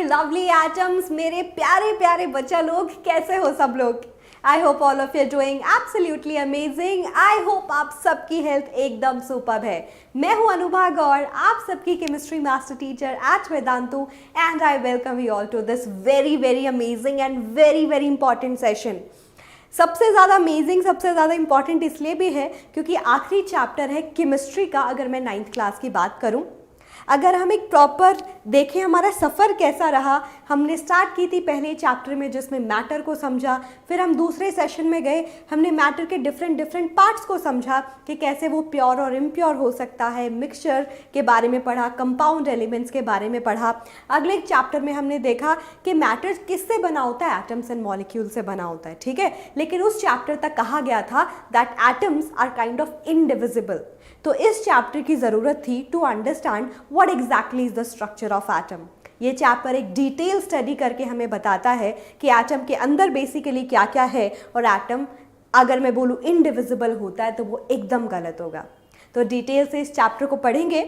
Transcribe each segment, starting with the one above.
Lovely atoms, मेरे प्यारे प्यारे बच्चा लोग, कैसे हो सब लोग? I hope all of you are doing absolutely amazing. I hope आप सबकी हेल्थ एकदम सुपर्ब है। मैं हूं अनुभा गौर, आप सबकी chemistry master teacher at Vedantu, and I welcome you all to this very very amazing and very very important session. सबसे ज़्यादा अमेजिंग, सबसे ज़्यादा इंपॉर्टेंट इसलिए भी है क्योंकि आखिरी चैप्टर है केमिस्ट्री का। अगर मैं 9th क्लास की बात करूं, अगर हम एक प्रॉपर देखें हमारा सफ़र कैसा रहा, हमने स्टार्ट की थी पहले चैप्टर में जिसमें मैटर को समझा, फिर हम दूसरे सेशन में गए, हमने मैटर के डिफरेंट पार्ट्स को समझा कि कैसे वो प्योर और इम्प्योर हो सकता है, मिक्सचर के बारे में पढ़ा, कंपाउंड एलिमेंट्स के बारे में पढ़ा। अगले चैप्टर में हमने देखा कि मैटर किससे बना होता है, एटम्स एंड मॉलिक्यूल से बना होता है, ठीक है। लेकिन उस चैप्टर तक कहा गया था that atoms are kind of indivisible. तो इस चैप्टर की ज़रूरत थी to understand what exactly is the structure of atom. ये चैप्टर एक डिटेल स्टडी करके हमें बताता है कि एटम के अंदर बेसिकली क्या क्या है, और एटम अगर मैं बोलूँ इनडिविजिबल होता है तो वो एकदम गलत होगा। तो डिटेल से इस चैप्टर को पढ़ेंगे।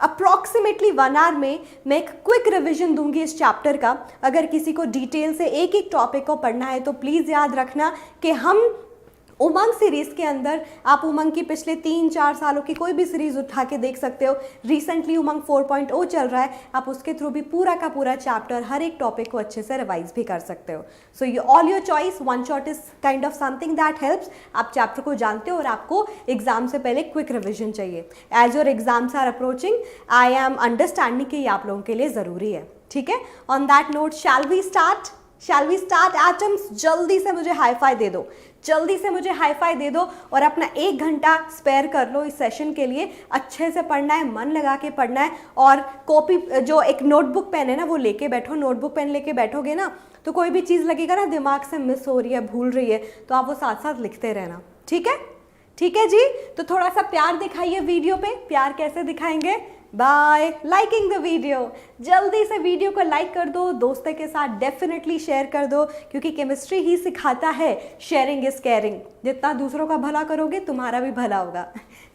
अप्रॉक्सीमेटली 1 आवर में मैं एक क्विक रिविजन दूंगी इस चैप्टर का। अगर किसी को डिटेल से एक एक टॉपिक को पढ़ना है तो प्लीज़ याद रखना कि हम उमंग सीरीज़ के अंदर, आप उमंग की पिछले 3-4 सालों की कोई भी सीरीज़ उठा के देख सकते हो। रिसेंटली उमंग 4.0 चल रहा है, आप उसके थ्रू भी पूरा का पूरा चैप्टर, हर एक टॉपिक को अच्छे से रिवाइज भी कर सकते हो। So you all your choice, one shot is kind of something that helps. आप चैप्टर को जानते हो और आपको एग्जाम से पहले क्विक रिविजन चाहिए। As your exams are approaching, I am understanding कि ये आप लोगों के लिए ज़रूरी है, ठीक है। On that note, shall we start atoms? जल्दी से मुझे हाई फाई दे दो, जल्दी से मुझे हाई फाई दे दो, और अपना 1 घंटा स्पेयर कर लो इस सेशन के लिए। अच्छे से पढ़ना है, मन लगा के पढ़ना है, और कॉपी जो एक नोटबुक पेन है ना वो लेके बैठो। नोटबुक पेन लेके बैठोगे ना तो कोई भी चीज़ लगेगा ना दिमाग से मिस हो रही है, भूल रही है, तो आप वो साथ साथ लिखते रहना, ठीक है? ठीक है जी। तो थोड़ा सा प्यार दिखाइए वीडियो पे। प्यार कैसे दिखाएंगे? Bye liking the video. जल्दी से वीडियो को लाइक कर दो, दोस्तों के साथ डेफिनेटली शेयर कर दो, क्योंकि केमिस्ट्री ही सिखाता है शेयरिंग इज केयरिंग। जितना दूसरों का भला करोगे तुम्हारा भी भला होगा,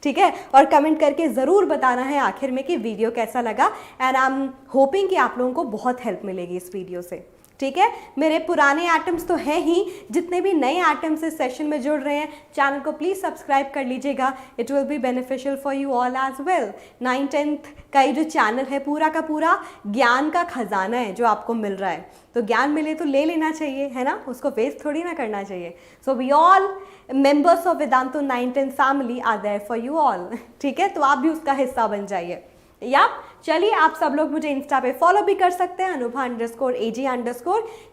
ठीक है। और कमेंट करके ज़रूर बताना है आखिर में कि वीडियो कैसा लगा, एंड आई एम होपिंग कि आप लोगों को बहुत हेल्प मिलेगी इस वीडियो से, ठीक है। मेरे पुराने एटम्स तो हैं ही, जितने भी नए एटम्स इस सेशन में जुड़ रहे हैं, चैनल को प्लीज़ सब्सक्राइब कर लीजिएगा। It will be beneficial for you all as well. 9th-10th का ये जो चैनल है पूरा का पूरा ज्ञान का खजाना है जो आपको मिल रहा है। तो ज्ञान मिले तो ले लेना चाहिए, है ना, उसको वेस्ट थोड़ी ना करना चाहिए। So we all members of Vedantu 9th-10th family are there for you all, ठीक है। तो आप भी उसका हिस्सा बन जाइए। या चलिए, आप सब लोग मुझे इंस्टा पे फॉलो भी कर सकते हैं, अनुभा_AG_,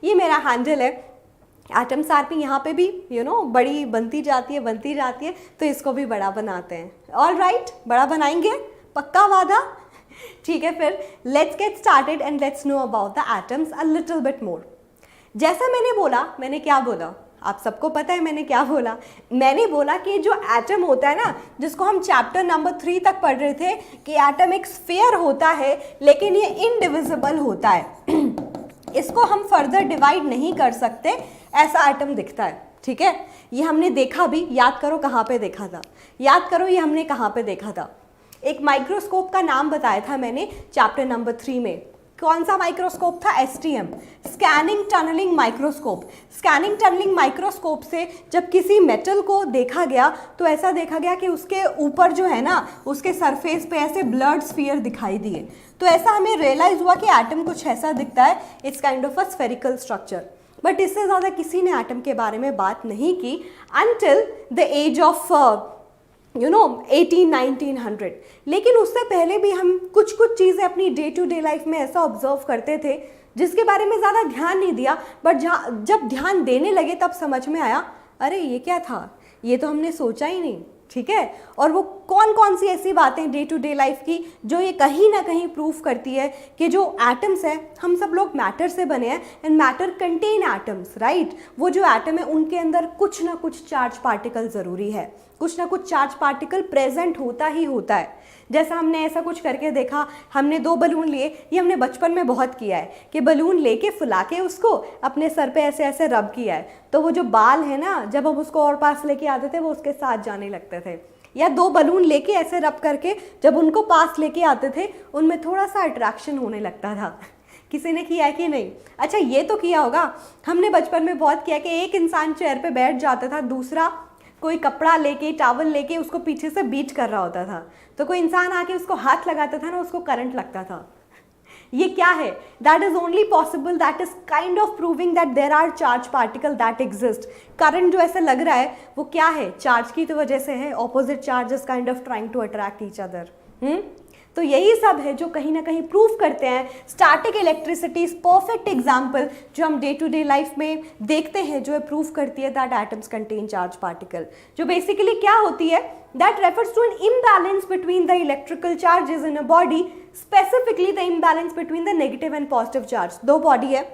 ये मेरा हैंडल है। एटम्स आरपी यहाँ पे भी बड़ी बनती जाती है, तो इसको भी बड़ा बनाते हैं। ऑल राइट, बड़ा बनाएंगे, पक्का वादा, ठीक है। फिर let's get started and let's know about the atoms a little bit more. जैसा मैंने बोला, मैंने क्या बोला आप सबको पता है मैंने क्या बोला? मैंने बोला कि जो एटम होता है ना, जिसको हम चैप्टर नंबर 3 तक पढ़ रहे थे, कि एटम एक स्फीयर होता है लेकिन ये इनडिविजिबल होता है। इसको हम फर्दर डिवाइड नहीं कर सकते, ऐसा एटम दिखता है, ठीक है। ये हमने देखा भी, याद करो कहाँ पे देखा था, याद करो ये हमने कहाँ पे देखा था। एक माइक्रोस्कोप का नाम बताया था मैंने चैप्टर नंबर 3 में। कौन सा माइक्रोस्कोप था? STM, scanning tunnelling microscope. Scanning tunnelling microscope से जब किसी मेटल को देखा गया तो ऐसा देखा गया कि उसके ऊपर जो है ना, उसके सरफेस पे ऐसे ब्लड स्फीयर दिखाई दिए। तो ऐसा हमें रियलाइज हुआ कि एटम कुछ ऐसा दिखता है, it's kind of a spherical structure. But इससे ज़्यादा किसी ने एटम के बारे में बात नहीं की अनटिल द एज ऑफ 1800-1900। लेकिन उससे पहले भी हम कुछ चीज़ें अपनी डे टू डे लाइफ में ऐसा ऑब्जर्व करते थे जिसके बारे में ज़्यादा ध्यान नहीं दिया, बट जब ध्यान देने लगे तब समझ में आया, अरे ये क्या था, ये तो हमने सोचा ही नहीं, ठीक है। और वो कौन सी ऐसी बातें डे टू डे लाइफ की जो ये कहीं ना कहीं प्रूफ करती है कि जो एटम्स है, हम सब लोग मैटर से बने हैं, and matter contain atoms, right. वो जो एटम है उनके अंदर कुछ ना कुछ चार्ज पार्टिकल ज़रूरी है, कुछ ना कुछ चार्ज पार्टिकल प्रेजेंट होता ही होता है। जैसा हमने ऐसा कुछ करके देखा, हमने 2 बलून लिए, ये हमने बचपन में बहुत किया है कि बलून लेके फुला के उसको अपने सर पे ऐसे ऐसे रब किया है, तो वो जो बाल है ना, जब हम उसको और पास लेके आते थे वो उसके साथ जाने लगते थे। या 2 बलून लेके ऐसे रब करके जब उनको पास लेके आते थे, उनमें थोड़ा सा अट्रैक्शन होने लगता था किसी ने किया है कि नहीं? अच्छा ये तो किया होगा, हमने बचपन में बहुत किया कि एक इंसान चेयर पे बैठ जाता था, दूसरा कोई कपड़ा लेके टावल लेके उसको पीछे से बीट कर रहा होता था, तो कोई इंसान आके उसको हाथ लगाता था ना, उसको करंट लगता था। ये क्या है? That is only possible, that is kind of proving that there are charge particle that exist. Current जो ऐसे लग रहा है वो क्या है? चार्ज की तो वजह से है, opposite charges kind of trying to attract each other. तो यही सब है जो कहीं ना कहीं प्रूव करते हैं स्टैटिक इलेक्ट्रिसिटी परफेक्ट एग्जाम्पल जो हम डे टू डे लाइफ में देखते हैं, जो है प्रूव करती है that atoms contain charge particle, जो बेसिकली क्या होती है, that refers to an imbalance between the electrical charges in a body, specifically the imbalance between the negative and positive charge. दो बॉडी है,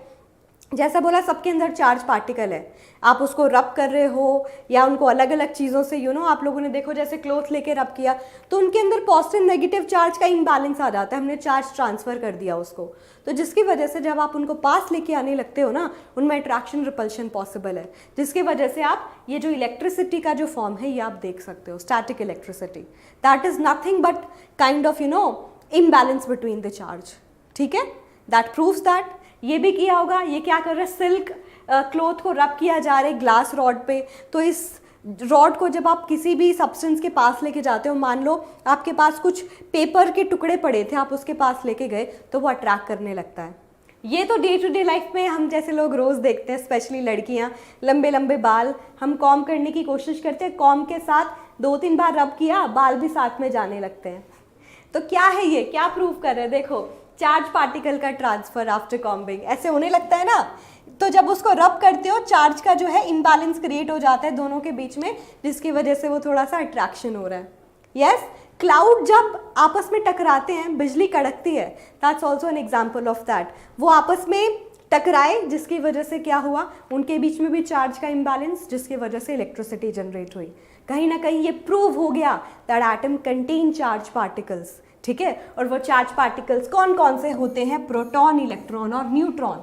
जैसा बोला सबके अंदर चार्ज पार्टिकल है, आप उसको रब कर रहे हो या उनको अलग अलग चीज़ों से आप लोगों ने देखो जैसे क्लोथ लेके रब किया तो उनके अंदर पॉजिटिव नेगेटिव चार्ज का इम्बैलेंस आ जाता है, हमने चार्ज ट्रांसफ़र कर दिया उसको, तो जिसकी वजह से जब आप उनको पास लेके आने लगते हो ना, उनमें अट्रैक्शन रिपल्शन पॉसिबल है, जिसकी वजह से आप ये जो इलेक्ट्रिसिटी का जो फॉर्म है ये आप देख सकते हो, static electricity, that is nothing but kind of imbalance between the charge. ठीक है, दैट प्रूव्स दैट। ये भी किया होगा, ये क्या कर रहे हैं, सिल्क क्लोथ को रब किया जा रहा है ग्लास रॉड पे, तो इस रॉड को जब आप किसी भी सब्सटेंस के पास लेके जाते हो, मान लो आपके पास कुछ पेपर के टुकड़े पड़े थे, आप उसके पास लेके गए तो वो अट्रैक्ट करने लगता है। ये तो डे टू डे लाइफ में हम जैसे लोग रोज़ देखते हैं, स्पेशली लड़कियां, लंबे लंबे बाल, हम कॉम करने की कोशिश करते हैं, कॉम के साथ 2-3 बार रब किया, बाल भी साथ में जाने लगते हैं। तो क्या है ये, क्या प्रूव कर रहे हैं? देखो, चार्ज पार्टिकल का ट्रांसफर आफ्टर कॉम्बिंग, ऐसे होने लगता है ना, तो जब उसको रब करते हो चार्ज का जो है इम्बैलेंस क्रिएट हो जाता है दोनों के बीच में, जिसकी वजह से वो थोड़ा सा अट्रैक्शन हो रहा है। यस, क्लाउड जब आपस में टकराते हैं, बिजली कड़कती है, that's also an example of that. वो आपस में टकराए जिसकी वजह से क्या हुआ, उनके बीच में भी चार्ज का इम्बैलेंस, जिसकी वजह से इलेक्ट्रिसिटी जनरेट हुई। कहीं ना कहीं ये प्रूव हो गया that atom contain charge particles. ठीक है, और वो चार्ज पार्टिकल्स कौन कौन से होते हैं? प्रोटॉन, इलेक्ट्रॉन और न्यूट्रॉन।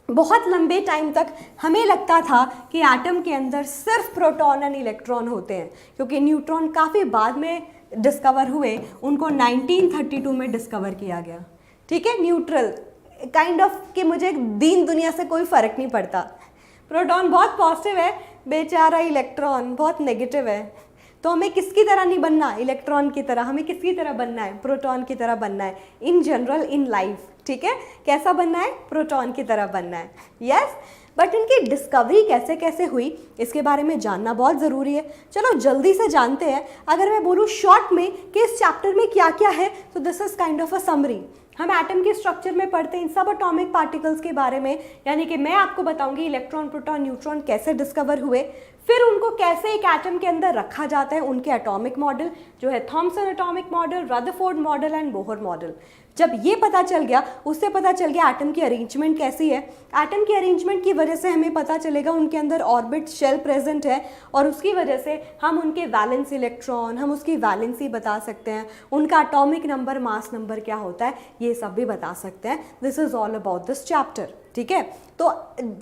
बहुत लंबे टाइम तक हमें लगता था कि एटम के अंदर सिर्फ प्रोटॉन एंड इलेक्ट्रॉन होते हैं, क्योंकि न्यूट्रॉन काफ़ी बाद में डिस्कवर हुए, उनको 1932 में डिस्कवर किया गया। ठीक है, न्यूट्रल काइंड ऑफ कि मुझे दीन दुनिया से कोई फ़र्क नहीं पड़ता। प्रोटॉन बहुत पॉजिटिव है, बेचारा इलेक्ट्रॉन बहुत नेगेटिव है, तो हमें किसकी तरह नहीं बनना, इलेक्ट्रॉन की तरह, हमें किसकी तरह बनना है? प्रोटॉन की तरह बनना है, इन जनरल इन लाइफ। ठीक है, कैसा बनना है? प्रोटॉन की तरह बनना है। यस, बट इनकी डिस्कवरी कैसे कैसे हुई इसके बारे में जानना बहुत ज़रूरी है। चलो जल्दी से जानते हैं। अगर मैं बोलूँ शॉर्ट में कि इस चैप्टर में क्या क्या है, तो this is kind of a summary. हम एटम के स्ट्रक्चर में पढ़ते हैं इन सब एटॉमिक पार्टिकल्स के बारे में, यानी कि मैं आपको बताऊंगी इलेक्ट्रॉन, प्रोटॉन, न्यूट्रॉन कैसे डिस्कवर हुए, फिर उनको कैसे एक एटम के अंदर रखा जाता है, उनके एटॉमिक मॉडल जो है Thomson atomic model, Rutherford model and Bohr model. जब ये पता चल गया, उससे पता चल गया एटम की अरेंजमेंट कैसी है। एटम की अरेंजमेंट की वजह से हमें पता चलेगा उनके अंदर ऑर्बिट शेल प्रेजेंट है, और उसकी वजह से हम उनके वैलेंस इलेक्ट्रॉन, हम उसकी वैलेंसी बता सकते हैं, उनका एटॉमिक नंबर, मास नंबर क्या होता है, ये सब भी बता सकते हैं। This is all about this chapter. ठीक है, तो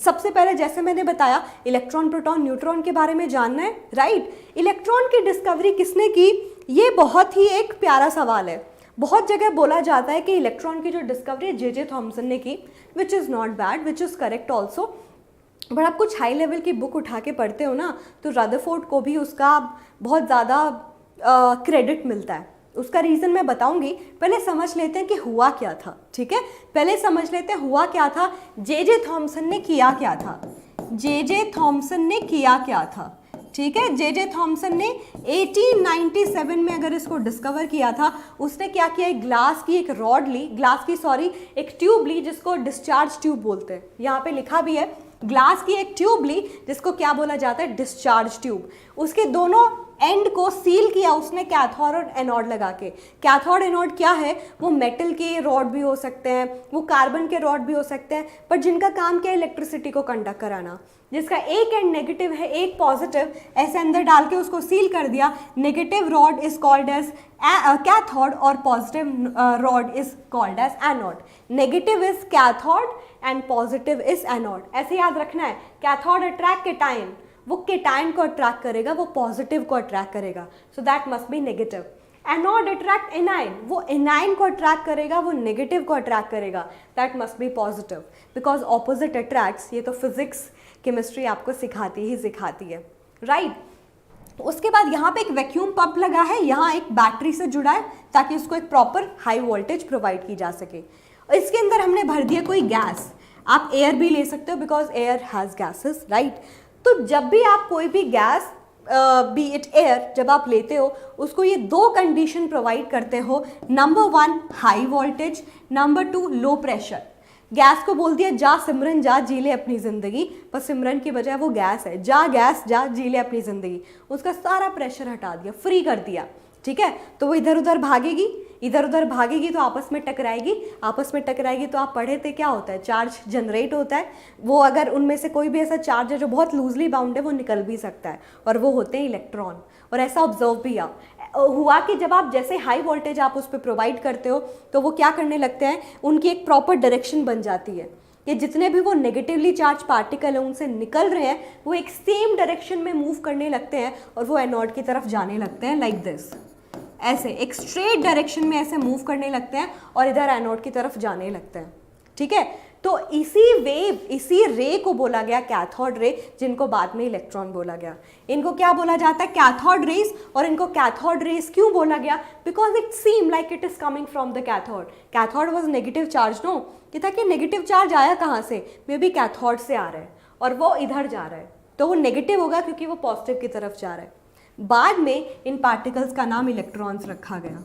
सबसे पहले जैसे मैंने बताया इलेक्ट्रॉन, प्रोटॉन, न्यूट्रॉन के बारे में जानना है, राइट। इलेक्ट्रॉन की डिस्कवरी किसने की, ये बहुत ही एक प्यारा सवाल है। बहुत जगह बोला जाता है कि इलेक्ट्रॉन की जो डिस्कवरी जे थॉमसन ने की, which is not bad, which is correct also, but आप कुछ हाई लेवल की बुक उठा के पढ़ते हो ना, तो रदरफोर्ड को भी उसका बहुत ज़्यादा क्रेडिट मिलता है। उसका रीज़न मैं बताऊंगी, पहले समझ लेते हैं कि हुआ क्या था। ठीक है, पहले समझ लेते हैं हुआ क्या था, जे थॉमसन ने किया क्या था, जे थॉमसन ने किया क्या था। ठीक है, जे थॉमसन ने 1897 में अगर इसको डिस्कवर किया था, उसने क्या किया, एक ग्लास की एक रॉड ली, एक ट्यूब ली जिसको डिस्चार्ज ट्यूब बोलते हैं, यहाँ पे लिखा भी है, ग्लास की एक ट्यूब ली जिसको क्या बोला जाता है, डिस्चार्ज ट्यूब। उसके दोनों एंड को सील किया उसने कैथोड और एनोड लगा के। कैथोड एनोड क्या है, वो मेटल के रॉड भी हो सकते हैं, वो कार्बन के रॉड भी हो सकते हैं, पर जिनका काम क्या है, इलेक्ट्रिसिटी को कंडक्ट कराना, जिसका एक एंड नेगेटिव है, एक पॉजिटिव, ऐसे अंदर डाल के उसको सील कर दिया। Negative rod is called as cathode और positive rod is called as anode. Negative is cathode and positive is anode. ऐसे याद रखना है, कैथोड अट्रैक्ट केटाइन, वो केटाइन को अट्रैक्ट करेगा, वो पॉजिटिव को अट्रैक्ट करेगा, so that must be negative. Anode attract anion, वो एनाइन को अट्रैक्ट करेगा, वो नेगेटिव को अट्रैक्ट करेगा, that must be positive because opposite attracts. ये तो फिजिक्स केमिस्ट्री आपको सिखाती है, राइट। उसके बाद यहाँ पे एक वैक्यूम पंप लगा है, यहाँ एक बैटरी से जुड़ा है ताकि उसको एक प्रॉपर हाई वोल्टेज प्रोवाइड की जा सके। और इसके अंदर हमने भर दिया कोई गैस, आप एयर भी ले सकते हो because air has gases, right. तो जब भी आप कोई भी गैस बी इट एयर जब आप लेते हो, उसको ये दो कंडीशन प्रोवाइड करते हो, number 1 high voltage, number 2 low pressure. Gas को बोल दिया जा सिमरन जा जी ले अपनी ज़िंदगी, पर सिमरन की बजाय वो गैस है, जा गैस जा जी ले अपनी ज़िंदगी, उसका सारा प्रेशर हटा दिया, फ्री कर दिया, ठीक है। तो वो इधर उधर भागेगी तो आपस में टकराएगी तो आप पढ़े थे क्या होता है, चार्ज जनरेट होता है। वो अगर उनमें से कोई भी ऐसा चार्ज है जो बहुत लूजली बाउंड है, वो निकल भी सकता है, और वो होते हैं इलेक्ट्रॉन। और ऐसा ऑब्जर्व भी हुआ कि जब आप जैसे हाई वोल्टेज आप उस पर प्रोवाइड करते हो तो वो क्या करने लगते हैं, उनकी एक प्रॉपर डायरेक्शन बन जाती है कि जितने भी वो नेगेटिवली चार्ज पार्टिकल हैं उनसे निकल रहे हैं, वो एक सेम डायरेक्शन में मूव करने लगते हैं और वो एनोड की तरफ जाने लगते हैं, लाइक दिस, ऐसे एक स्ट्रेट डायरेक्शन में ऐसे मूव करने लगते हैं और इधर एनोड की तरफ जाने लगते हैं, ठीक है। तो इसी रे को बोला गया कैथोड रे, जिनको बाद में इलेक्ट्रॉन बोला गया। इनको क्या बोला जाता है, कैथोड रेज। और इनको कैथोड रेज क्यों बोला गया, because it seem like it is coming from the cathode. Cathode was negative charge, no, ये था कि नेगेटिव चार्ज आया कहाँ से, मे बी कैथोड से आ रहा है और वो इधर जा रहा है, तो वो नेगेटिव होगा क्योंकि वो पॉजिटिव की तरफ जा रहा है। बाद में इन पार्टिकल्स का नाम इलेक्ट्रॉन्स रखा गया,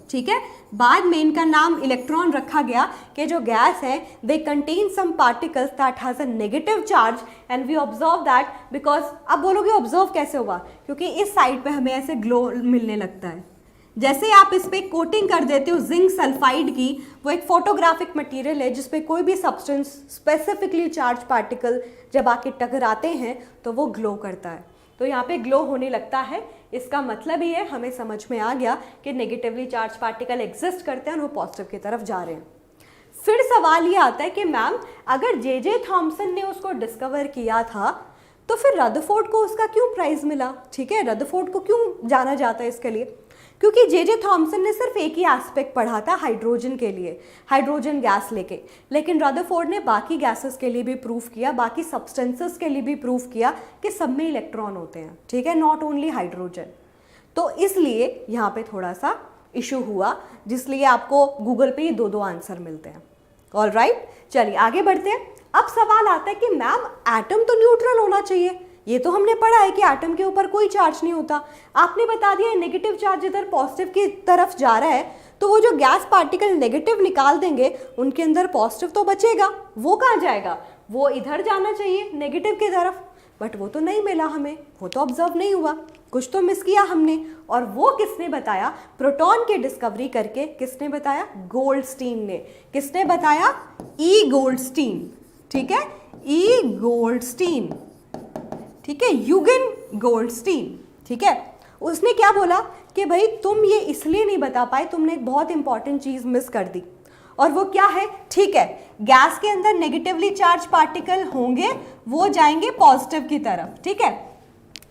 ठीक है। बाद में इनका नाम इलेक्ट्रॉन रखा गया कि जो गैस है they contain some particles that has a negative charge and we observe that because, अब बोलोगे ऑब्जर्व कैसे हुआ, क्योंकि इस साइड पे हमें ऐसे ग्लो मिलने लगता है। जैसे आप इस पे कोटिंग कर देते हो जिंक सल्फाइड की, वो एक फोटोग्राफिक मटेरियल है जिसपे कोई भी सब्सटेंस स्पेसिफिकली चार्ज पार्टिकल जब आके टकराते हैं तो वो ग्लो करता है। तो यहाँ पे ग्लो होने लगता है, इसका मतलब ही है, हमें समझ में आ गया कि नेगेटिवली चार्ज पार्टिकल एग्जिस्ट करते हैं और वो पॉजिटिव की तरफ जा रहे हैं। फिर सवाल ये आता है कि मैम अगर जे थॉमसन ने उसको डिस्कवर किया था तो फिर रदरफोर्ड को उसका क्यों प्राइज मिला, ठीक है। रदरफोर्ड को क्यों जाना जाता है इसके लिए, क्योंकि जे थॉमसन ने सिर्फ एक ही एस्पेक्ट पढ़ा था हाइड्रोजन के लिए, हाइड्रोजन गैस लेके, लेकिन रदरफोर्ड ने बाकी गैसेस के लिए भी प्रूफ किया, बाकी सब्सटेंसेस के लिए भी प्रूफ किया कि सब में इलेक्ट्रॉन होते हैं, ठीक है, नॉट ओनली हाइड्रोजन। तो इसलिए यहाँ पे थोड़ा सा इशू हुआ, जिसलिए आपको गूगल पे ही दो आंसर मिलते हैं। ऑल राइट, चलिए आगे बढ़ते हैं। अब सवाल आता है कि मैम एटम तो न्यूट्रल होना चाहिए, ये तो हमने पढ़ा है कि एटम के ऊपर कोई चार्ज नहीं होता। आपने बता दिया नेगेटिव चार्ज इधर पॉजिटिव की तरफ जा रहा है, तो वो जो गैस पार्टिकल नेगेटिव निकाल देंगे उनके अंदर पॉजिटिव तो बचेगा, वो कहाँ जाएगा, वो इधर जाना चाहिए नेगेटिव की तरफ, बट वो तो नहीं मिला हमें, वो तो ऑब्जर्व नहीं हुआ, कुछ तो मिस किया हमने। और वो किसने बताया, प्रोटॉन की डिस्कवरी करके किसने बताया, गोल्डस्टीन ने। किसने बताया, ई गोल्डस्टीन, ठीक है, ई गोल्डस्टीन, ठीक है, यूगेन गोल्डस्टीन, ठीक है। उसने क्या बोला कि भाई तुम ये इसलिए नहीं बता पाए, तुमने एक बहुत इंपॉर्टेंट चीज मिस कर दी, और वो क्या है, ठीक है, गैस के अंदर नेगेटिवली चार्ज पार्टिकल होंगे, वो जाएंगे पॉजिटिव की तरफ, ठीक है,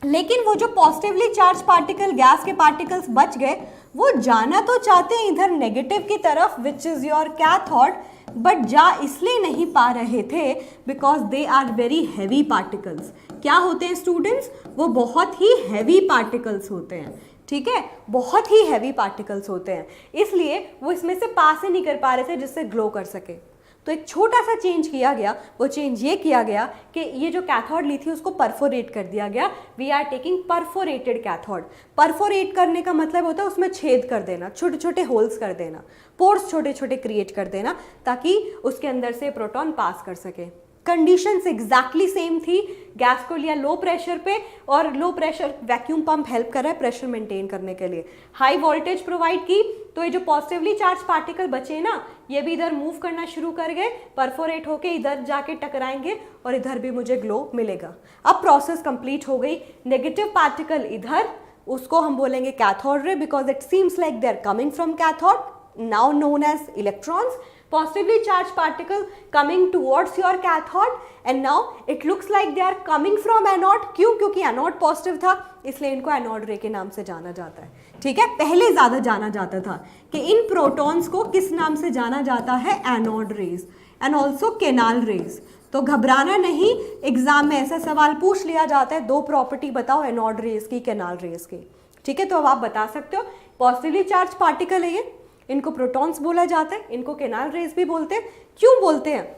लेकिन वो जो पॉजिटिवली चार्ज पार्टिकल, गैस के पार्टिकल्स बच गए, वो जाना तो चाहते हैं इधर नेगेटिव की तरफ, which is your cathode, but जा इसलिए नहीं पा रहे थे because they are very heavy particles. क्या होते हैं स्टूडेंट्स, वो बहुत ही हैवी पार्टिकल्स होते हैं, ठीक है, बहुत ही हैवी पार्टिकल्स होते हैं, इसलिए वो इसमें से पास ही नहीं कर पा रहे थे जिससे ग्लो कर सके। तो एक छोटा सा चेंज किया गया, वो चेंज ये किया गया कि ये जो कैथोड ली थी उसको परफोरेट कर दिया गया। We are taking perforated cathode. Perforate करने का मतलब होता है उसमें छेद कर देना, छोटे छोटे होल्स कर देना, पोर्स छोटे छोटे क्रिएट कर देना, ताकि उसके अंदर से प्रोटॉन पास कर सके। कंडीशंस एग्जैक्टली सेम थी, गैस को लिया लो प्रेशर पे, और low pressure vacuum pump help कर रहा है प्रेशर मेंटेन करने के लिए। हाई वोल्टेज प्रोवाइड की, तो ये जो पॉजिटिवली चार्ज पार्टिकल बचे ना, ये भी इधर मूव करना शुरू कर गए, परफोरेट होके इधर जाके टकराएंगे और इधर भी मुझे ग्लो मिलेगा। अब प्रोसेस कंप्लीट हो गई, नेगेटिव पार्टिकल इधर, उसको हम बोलेंगे cathode ray because it seems like they are coming from cathode, now known as electrons. Positively charged particle coming towards your cathode and now it looks like they are coming from anode. क्यों? क्योंकि anode positive था इसलिए इनको anode रे के नाम से जाना जाता है. ठीक है, पहले ज्यादा जाना जाता था कि इन प्रोटॉन्स को किस नाम से जाना जाता है, anode rays and also canal raise. तो घबराना नहीं, एग्जाम में ऐसा सवाल पूछ लिया जाता है, दो प्रॉपर्टी बताओ एनोड रेज की, केनाल रेज की. ठीक है, तो अब आप बता सकते हो पॉजिटिवली चार्ज पार्टिकल है ये, इनको प्रोटॉन्स बोला जाता है, इनको केनाल रेज भी बोलते हैं. क्यों बोलते हैं?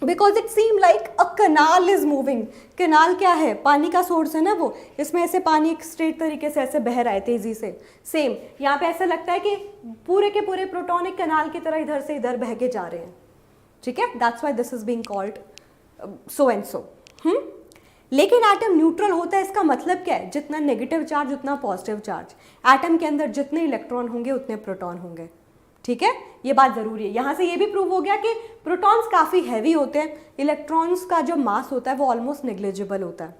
Because it seem like a canal is moving. Canal क्या है? पानी का सोर्स है ना वो, इसमें ऐसे पानी एक स्ट्रेट तरीके से ऐसे बह रहा है तेजी से. सेम यहाँ पे ऐसा लगता है कि पूरे के पूरे प्रोटॉन एक कनाल की तरह इधर से इधर बह के जा रहे हैं. ठीक है, that's why this is being called so and so. लेकिन एटम न्यूट्रल होता है, इसका मतलब क्या है? जितना नेगेटिव चार्ज उतना पॉजिटिव चार्ज. एटम के अंदर जितने इलेक्ट्रॉन होंगे उतने प्रोटॉन होंगे. ठीक है, ये बात जरूरी है. यहाँ से ये भी प्रूव हो गया कि प्रोटॉन्स काफ़ी हैवी होते हैं, इलेक्ट्रॉन्स का जो मास होता है वो ऑलमोस्ट नेग्लिजिबल होता है.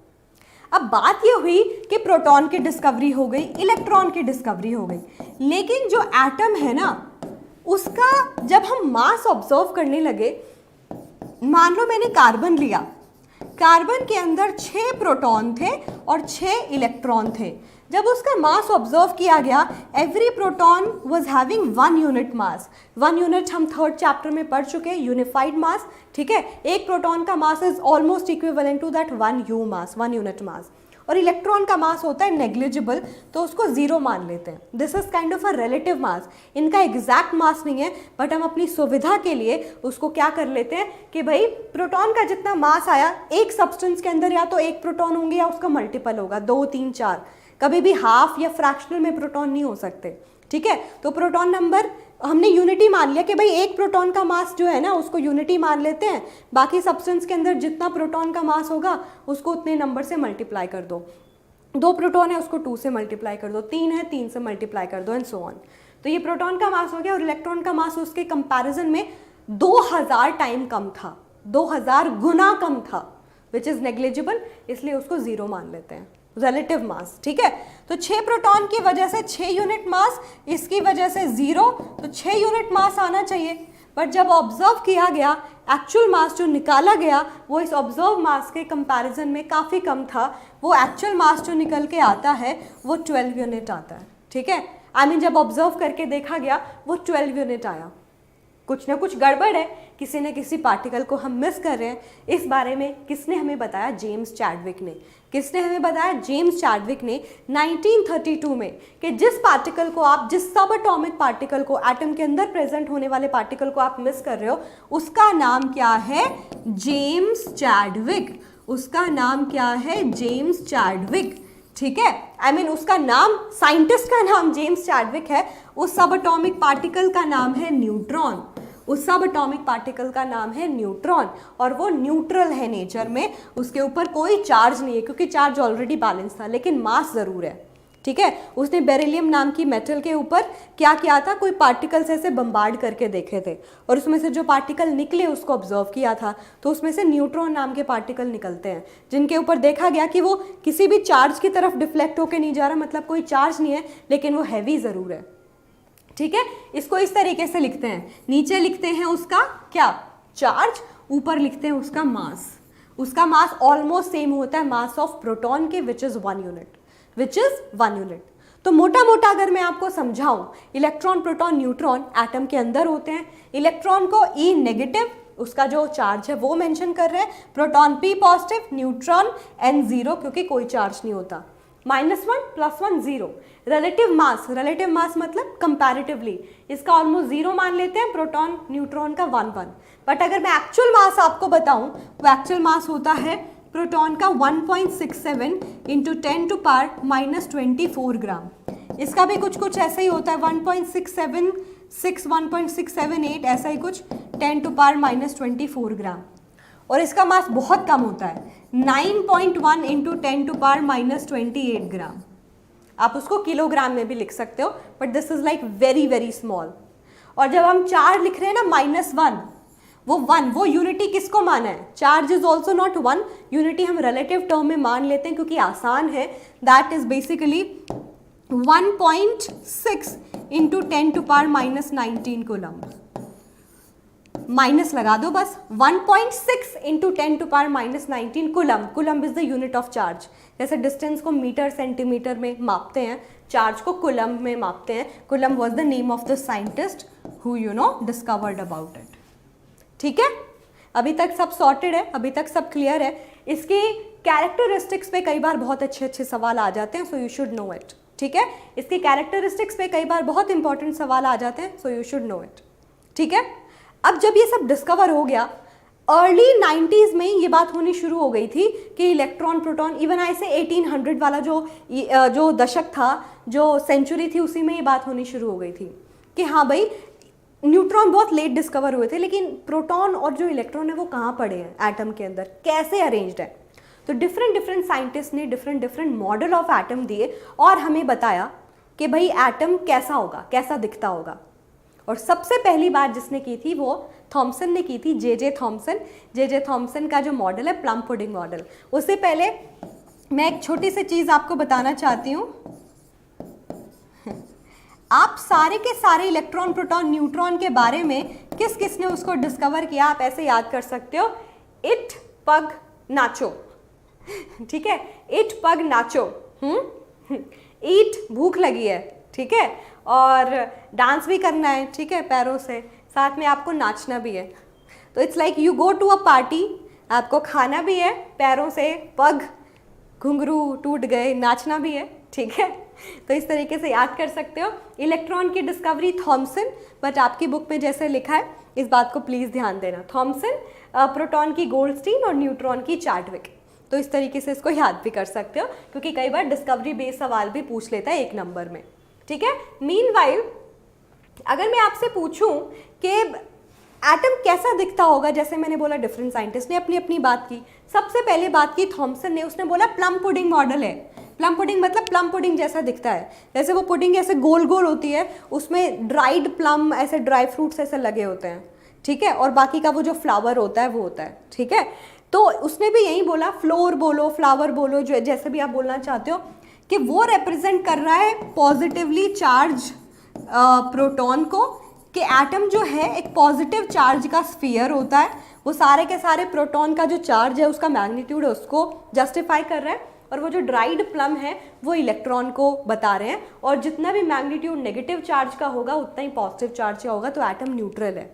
अब बात ये हुई कि प्रोटॉन की डिस्कवरी हो गई, इलेक्ट्रॉन की डिस्कवरी हो गई, लेकिन जो एटम है ना उसका जब हम मास ऑब्जर्व करने लगे, मान लो मैंने कार्बन लिया, कार्बन के अंदर 6 प्रोटॉन थे और 6 इलेक्ट्रॉन थे. जब उसका मास ऑब्जर्व किया गया, every proton was having 1 unit mass. 1 unit हम 3rd चैप्टर में पढ़ चुके हैं, यूनिफाइड मास. ठीक है, एक प्रोटॉन का mass is almost equivalent to that 1 u mass, 1 unit mass. और इलेक्ट्रॉन का मास होता है नेग्लिजिबल, तो उसको 0 मान लेते हैं. This is kind of a relative mass. इनका एग्जैक्ट मास नहीं है, बट हम अपनी सुविधा के लिए उसको क्या कर लेते हैं कि भाई प्रोटॉन का जितना मास आया, एक सब्सटेंस के अंदर या तो एक प्रोटॉन होंगे या उसका मल्टीपल होगा, 2, 3, 4. कभी भी हाफ या फ्रैक्शनल में प्रोटॉन नहीं हो सकते. ठीक है, तो प्रोटॉन नंबर हमने यूनिटी मान लिया कि भाई एक प्रोटॉन का मास जो है ना उसको यूनिटी मान लेते हैं, बाकी सब्सटेंस के अंदर जितना प्रोटॉन का मास होगा उसको उतने नंबर से मल्टीप्लाई कर दो. 2 प्रोटॉन है उसको 2 से मल्टीप्लाई कर दो, 3 है 3 से मल्टीप्लाई कर दो एंड सो ऑन. तो ये प्रोटॉन का मास हो गया और इलेक्ट्रॉन का मास उसके कंपैरिजन में 2000 टाइम कम था, 2000 गुना कम था, विच इज नेग्लिजिबल, इसलिए उसको 0 मान लेते हैं, रिलेटिव मास. ठीक है, तो 6 प्रोटॉन की वजह से 6 यूनिट मास, इसकी वजह से 0, तो 6 यूनिट मास आना चाहिए. बट जब ऑब्जर्व किया गया, एक्चुअल मास जो निकाला गया वो इस ऑब्जर्व मास के कंपैरिजन में काफ़ी कम था. वो एक्चुअल मास जो निकल के आता है वो 12 यूनिट आता है. ठीक है, आई मीन जब ऑब्जर्व करके देखा गया वो 12 यूनिट आया. कुछ ना कुछ गड़बड़ है, किसी न किसी पार्टिकल को हम मिस कर रहे हैं. इस बारे में किसने हमें बताया? जेम्स चैडविक ने. किसने हमें बताया? जेम्स चैडविक ने 1932 में, कि जिस पार्टिकल को आप, जिस सब एटॉमिक पार्टिकल को, एटम के अंदर प्रेजेंट होने वाले पार्टिकल को आप मिस कर रहे हो, उसका नाम क्या है? James Chadwick. उसका नाम क्या है? James Chadwick. ठीक है, आई मीन उसका नाम, साइंटिस्ट का नाम जेम्स चैडविक है, उस सब एटॉमिक पार्टिकल का नाम है न्यूट्रॉन. उस सब एटॉमिक पार्टिकल का नाम है न्यूट्रॉन, और वो न्यूट्रल है नेचर में, उसके ऊपर कोई चार्ज नहीं है क्योंकि चार्ज ऑलरेडी बैलेंस था, लेकिन मास ज़रूर है. ठीक है, उसने बेरिलियम नाम की मेटल के ऊपर क्या किया था? कोई पार्टिकल्स ऐसे बम्बार्ड करके देखे थे और उसमें से जो पार्टिकल निकले उसको ऑब्जर्व किया था, तो उसमें से न्यूट्रॉन नाम के पार्टिकल निकलते हैं, जिनके ऊपर देखा गया कि वो किसी भी चार्ज की तरफ डिफ्लेक्ट होकर नहीं जा रहा, मतलब कोई चार्ज नहीं है, लेकिन वो हैवी ज़रूर है. ठीक है, इसको इस तरीके से लिखते हैं, नीचे लिखते हैं उसका क्या? चार्ज, ऊपर लिखते हैं उसका मास. उसका मास ऑलमोस्ट सेम होता है मास ऑफ प्रोटॉन के, which is 1 unit, which is 1 unit. तो मोटा मोटा अगर मैं आपको समझाऊं, इलेक्ट्रॉन, प्रोटॉन, न्यूट्रॉन एटम के अंदर होते हैं. इलेक्ट्रॉन को E नेगेटिव, उसका जो चार्ज है वो मेंशन कर रहे हैं, proton P positive, neutron N 0 क्योंकि कोई चार्ज नहीं होता, -1 +1 0. रिलेटिव मास, रिलेटिव मास मतलब कंपैरेटिवली इसका ऑलमोस्ट 0 मान लेते हैं, प्रोटॉन न्यूट्रॉन का 1 1. बट अगर मैं एक्चुअल मास आपको बताऊं, वो एक्चुअल मास होता है प्रोटॉन का 1.67 × 10⁻⁻24 ग्राम. इसका भी कुछ कुछ ऐसा ही होता है, 1.676, 1.678 ऐसा ही कुछ, 10⁻⁻24 ग्राम. और इसका मास बहुत कम होता है, 9.1 × 10⁻⁻28 ग्राम. आप उसको किलोग्राम में भी लिख सकते हो, but this is like very very small. और जब हम 4 लिख रहे हैं ना, -1, वो 1, वो यूनिटी किसको माना है? Charge is also not 1, unity हम रिलेटिव टर्म में मान लेते हैं क्योंकि आसान है. That is basically 1.6 × 10⁻⁻19 coulomb. Minus लगा दो बस। 1.6 into 10⁻⁻19 coulomb. Coulomb is the unit of charge. जैसे डिस्टेंस को मीटर सेंटीमीटर में मापते हैं, चार्ज को कुलम में मापते हैं। Coulomb was the name of the scientist who discovered about it. ठीक है, अभी तक सब सॉर्टेड है, अभी तक सब क्लियर है। इसकी कैरेक्टरिस्टिक्स पे कई बार बहुत अच्छे अच्छे सवाल आ जाते हैं, so you should know it. ठीक है, इसकी कैरेक्टरिस्टिक्स पे कई बार बहुत इंपॉर्टेंट सवाल आ जाते हैं, so you should know it. ठीक है, अब जब ये सब डिस्कवर हो गया, अर्ली 90s में ये बात होनी शुरू हो गई थी कि इलेक्ट्रॉन प्रोटॉन, इवन ऐसे 1800 वाला जो दशक था, जो सेंचुरी थी, उसी में ये बात होनी शुरू हो गई थी कि हाँ भाई न्यूट्रॉन बहुत लेट डिस्कवर हुए थे, लेकिन प्रोटॉन और जो इलेक्ट्रॉन है वो कहाँ पड़े हैं एटम के अंदर, कैसे अरेंज्ड है। तो डिफरेंट साइंटिस्ट ने डिफरेंट मॉडल ऑफ एटम दिए और हमें बताया कि भाई एटम कैसा होगा, कैसा दिखता होगा। और सबसे पहली बात जिसने की थी वो थॉमसन ने की थी, जे थॉमसन का जो मॉडल है प्लम पुडिंग मॉडल। उससे पहले मैं एक छोटी सी चीज़ आपको बताना चाहती हूँ। आप सारे के सारे इलेक्ट्रॉन प्रोटॉन न्यूट्रॉन के बारे में किसने उसको डिस्कवर किया, आप ऐसे याद कर सकते हो, इट पग नाचो। ठीक है, इट पग नाचो। ईट भूख लगी है, ठीक है, और डांस भी करना है, ठीक है, पैरों से, साथ में आपको नाचना भी है। तो it's like you go to a party, आपको खाना भी है, पैरों से पग घुंघरू टूट गए, नाचना भी है। ठीक है, तो इस तरीके से याद कर सकते हो। इलेक्ट्रॉन की डिस्कवरी थॉमसन, बट आपकी बुक में जैसे लिखा है इस बात को प्लीज़ ध्यान देना, थॉमसन, प्रोटॉन की गोल्डस्टीन और न्यूट्रॉन की चार्टविक। तो इस तरीके से इसको याद भी कर सकते हो, क्योंकि कई बार डिस्कवरी बेस्ड सवाल भी पूछ लेता है एक नंबर में। ठीक है, मीनवाइल अगर मैं आपसे पूछूं कि एटम कैसा दिखता होगा, जैसे मैंने बोला डिफरेंट साइंटिस्ट ने अपनी अपनी बात की। सबसे पहले बात की थॉमसन ने, उसने बोला प्लम पुडिंग मॉडल है। प्लम पुडिंग मतलब प्लम पुडिंग जैसा दिखता है, जैसे वो पुडिंग ऐसे गोल गोल होती है, उसमें ड्राइड प्लम ऐसे ड्राई फ्रूट्स ऐसे लगे होते हैं। ठीक है, और बाकी का वो जो फ्लावर होता है वो होता है। ठीक है, तो उसने भी यही बोला, फ्लोर बोलो, फ्लावर बोलो, जो जैसे भी आप बोलना चाहते हो, कि वो रिप्रेजेंट कर रहा है पॉजिटिवली चार्ज प्रोटॉन को, कि एटम जो है एक पॉजिटिव चार्ज का स्फीयर होता है, वो सारे के सारे प्रोटॉन का जो चार्ज है उसका मैग्नीट्यूड है उसको जस्टिफाई कर रहा है, और वो जो ड्राइड प्लम है वो इलेक्ट्रॉन को बता रहे हैं, और जितना भी मैग्नीट्यूड नेगेटिव चार्ज का होगा उतना ही पॉजिटिव चार्ज का होगा, तो एटम न्यूट्रल है।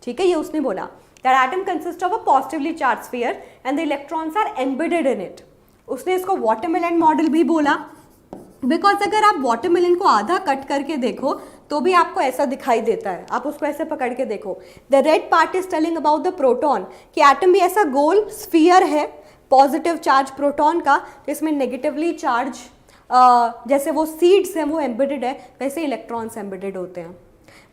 ठीक है, ये उसने बोला that atom consist of a positively charge sphere and the electrons are embedded in it. उसने इसको वाटरमेलन मॉडल भी बोला, बिकॉज अगर आप वाटरमेलन को आधा कट करके देखो तो भी आपको ऐसा दिखाई देता है, आप उसको ऐसे पकड़ के देखो। The red part is telling about the proton, कि एटम भी ऐसा गोल स्फीयर है पॉजिटिव चार्ज प्रोटॉन का, जिसमें नेगेटिवली चार्ज जैसे वो सीड्स हैं वो एम्बेडेड है, वैसे इलेक्ट्रॉन्स एम्बेडेड होते हैं।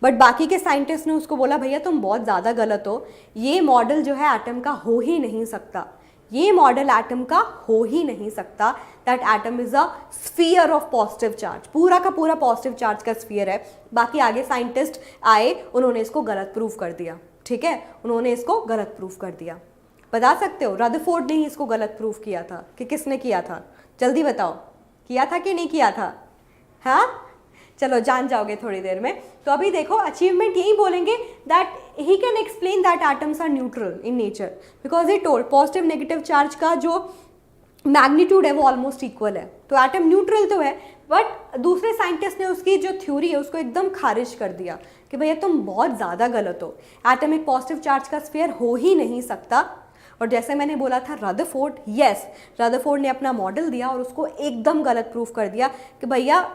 बट बाकी के साइंटिस्ट ने उसको बोला भैया तुम बहुत ज़्यादा गलत हो, ये मॉडल जो है एटम का हो ही नहीं सकता, ये मॉडल एटम का हो ही नहीं सकता, that atom is a sphere of positive charge, पूरा का पूरा पॉजिटिव चार्ज का स्फीयर है। बाकी आगे साइंटिस्ट आए, उन्होंने इसको गलत प्रूफ कर दिया। ठीक है, उन्होंने इसको गलत प्रूफ कर दिया। बता सकते हो रदरफोर्ड ने ही इसको गलत प्रूफ किया था, कि किसने किया था, जल्दी बताओ, किया था कि नहीं किया था? हाँ, चलो जान जाओगे थोड़ी देर में। तो अभी देखो अचीवमेंट यही बोलेंगे that he can explain that atoms are neutral in nature, because he told positive negative charge का जो मैग्नीट्यूड है वो ऑलमोस्ट इक्वल है, तो एटम न्यूट्रल तो है। बट दूसरे साइंटिस्ट ने उसकी जो थ्योरी है उसको एकदम खारिज कर दिया कि भैया तुम बहुत ज़्यादा गलत हो, एटम एक पॉजिटिव चार्ज का स्फीयर हो ही नहीं सकता। और जैसे मैंने बोला था रदरफोर्ड, यस रदरफोर्ड ने अपना मॉडल दिया और उसको एकदम गलत प्रूफ कर दिया कि भैया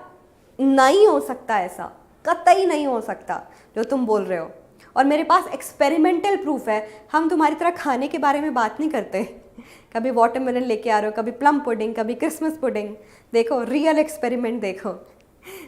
नहीं हो सकता, ऐसा कतई नहीं हो सकता जो तुम बोल रहे हो। और मेरे पास एक्सपेरिमेंटल प्रूफ है, हम तुम्हारी तरह खाने के बारे में बात नहीं करते, कभी वाटरमेलन लेके आ रहे हो, कभी प्लम पुडिंग, कभी क्रिसमस पुडिंग, देखो रियल एक्सपेरिमेंट देखो।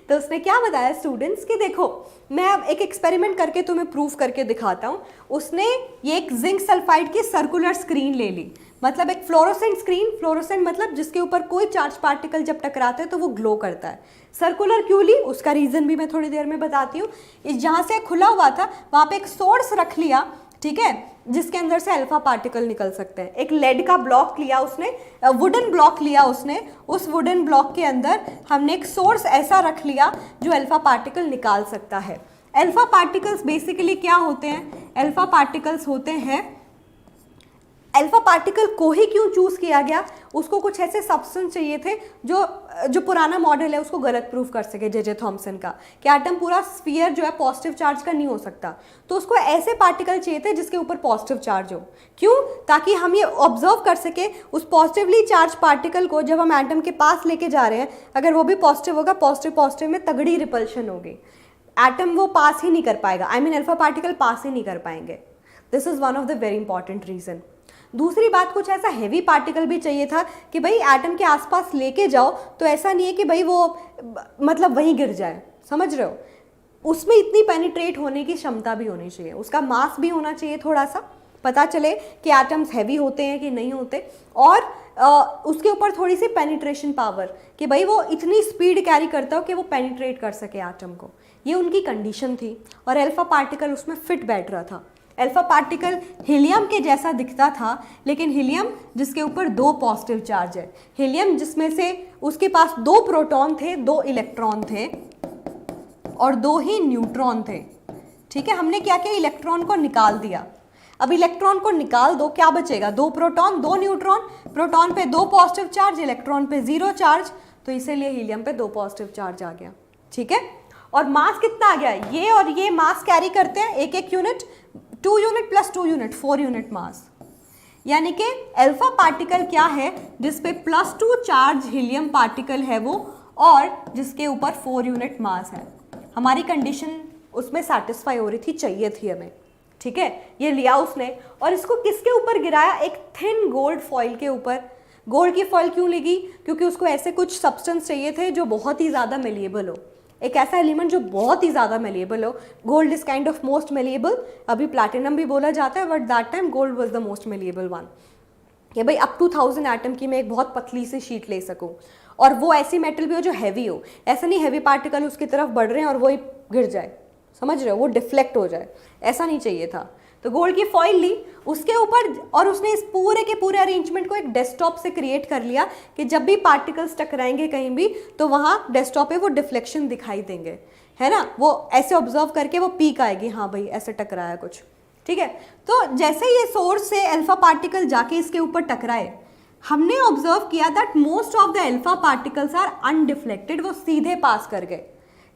तो उसने क्या बताया स्टूडेंट्स कि देखो मैं अब एक एक्सपेरिमेंट करके तुम्हें प्रूफ करके दिखाता हूँ। उसने ये एक जिंक सल्फाइड की सर्कुलर स्क्रीन ले ली, मतलब एक फ्लोरोसेंट स्क्रीन, फ्लोरोसेंट मतलब जिसके ऊपर कोई चार्ज पार्टिकल जब टकराते हैं तो वो ग्लो करता है। सर्कुलर क्यों ली, उसका रीज़न भी मैं थोड़ी देर में बताती हूँ। इस जहाँ से खुला हुआ था वहाँ पे एक सोर्स रख लिया, ठीक है, जिसके अंदर से अल्फा पार्टिकल निकल सकते हैं। एक लेड का ब्लॉक लिया उसने, वुडन ब्लॉक लिया उसने, उस वुडन ब्लॉक के अंदर हमने एक सोर्स ऐसा रख लिया जो अल्फा पार्टिकल निकाल सकता है। अल्फा पार्टिकल्स बेसिकली क्या होते हैं, अल्फा पार्टिकल्स होते हैं। अल्फा पार्टिकल को ही क्यों चूज किया गया, उसको कुछ ऐसे सब्सटेंस चाहिए थे जो पुराना मॉडल है उसको गलत प्रूव कर सके, जे थॉमसन का, कि एटम पूरा स्फीयर जो है पॉजिटिव चार्ज का नहीं हो सकता, तो उसको ऐसे पार्टिकल चाहिए थे जिसके ऊपर पॉजिटिव चार्ज हो। क्यों? ताकि हम ये ऑब्जर्व कर सके उस पॉजिटिवली चार्ज पार्टिकल को जब हम एटम के पास लेके जा रहे हैं, अगर वो भी पॉजिटिव होगा, पॉजिटिव पॉजिटिव में तगड़ी रिपल्शन होगी, एटम वो पास ही नहीं कर पाएगा, I mean alpha particle pass ही नहीं कर पाएंगे। This is one of the very important reason. दूसरी बात, कुछ ऐसा हैवी पार्टिकल भी चाहिए था कि भाई एटम के आसपास लेके जाओ तो ऐसा नहीं है कि भाई वो मतलब वहीं गिर जाए, समझ रहे हो, उसमें इतनी पेनिट्रेट होने की क्षमता भी होनी चाहिए, उसका मास भी होना चाहिए, थोड़ा सा पता चले कि एटम्स हैवी होते हैं कि नहीं होते, और उसके ऊपर थोड़ी सी पेनिट्रेशन पावर कि भाई वो इतनी स्पीड कैरी करता हो कि वो पेनिट्रेट कर सके एटम को, ये उनकी कंडीशन थी। और अल्फा पार्टिकल उसमें फिट बैठ रहा था। अल्फा पार्टिकल हीलियम के जैसा दिखता था, लेकिन हीलियम जिसके ऊपर 2 पॉजिटिव चार्ज है, हीलियम जिसमें से उसके पास 2 प्रोटॉन थे, 2 इलेक्ट्रॉन थे और 2 ही न्यूट्रॉन थे। ठीक है, हमने क्या किया, इलेक्ट्रॉन को निकाल दिया। अब इलेक्ट्रॉन को निकाल दो, क्या बचेगा, 2 प्रोटॉन 2 न्यूट्रॉन, प्रोटॉन पे 2 पॉजिटिव चार्ज, इलेक्ट्रॉन पे 0 चार्ज, तो इसीलिए हीलियम पे 2 पॉजिटिव चार्ज आ गया। ठीक है, और मास कितना आ गया, ये और ये मास कैरी करते हैं एक एक unit, 2 unit plus 2 unit 4 unit mass, यानी कि अल्फा पार्टिकल क्या है, जिसपे +2 चार्ज हीलियम पार्टिकल है वो, और जिसके ऊपर 4 यूनिट मास है। हमारी कंडीशन उसमें सेटिस्फाई हो रही थी, चाहिए थी हमें। ठीक है, ये लिया उसने और इसको किसके ऊपर गिराया, एक थिन गोल्ड फॉइल के ऊपर। गोल्ड की फॉइल क्यों लगी, क्योंकि उसको ऐसे कुछ सब्सटेंस चाहिए थे जो बहुत ही ज़्यादा मेलिएबल हो, एक ऐसा एलिमेंट जो बहुत ही ज़्यादा मेलिएबल हो। Gold is kind of most malleable, अभी प्लैटिनम भी बोला जाता है, but that time gold was the most malleable one, कि भाई अप टू 1000 एटम की मैं एक बहुत पतली सी शीट ले सकूं, और वो ऐसी मेटल भी हो जो हैवी हो, ऐसा नहीं हैवी पार्टिकल उसकी तरफ बढ़ रहे हैं और वो ही गिर जाए, समझ रहे हो, वो डिफ्लेक्ट हो जाए, ऐसा नहीं चाहिए था। तो गोल्ड की फॉइल ली उसके ऊपर, और उसने इस पूरे के पूरे अरेंजमेंट को एक डेस्कटॉप से क्रिएट कर लिया कि जब भी पार्टिकल्स टकराएंगे कहीं भी तो वहाँ डेस्कटॉप पे वो डिफ्लेक्शन दिखाई देंगे, है ना, वो ऐसे ऑब्जर्व करके वो पीक आएगी, हाँ भाई ऐसे टकराया कुछ। ठीक है, तो जैसे ये सोर्स से अल्फा पार्टिकल जाके इसके ऊपर टकराए, हमने ऑब्जर्व किया that most of the alpha particles are undeflected, वो सीधे पास कर गए।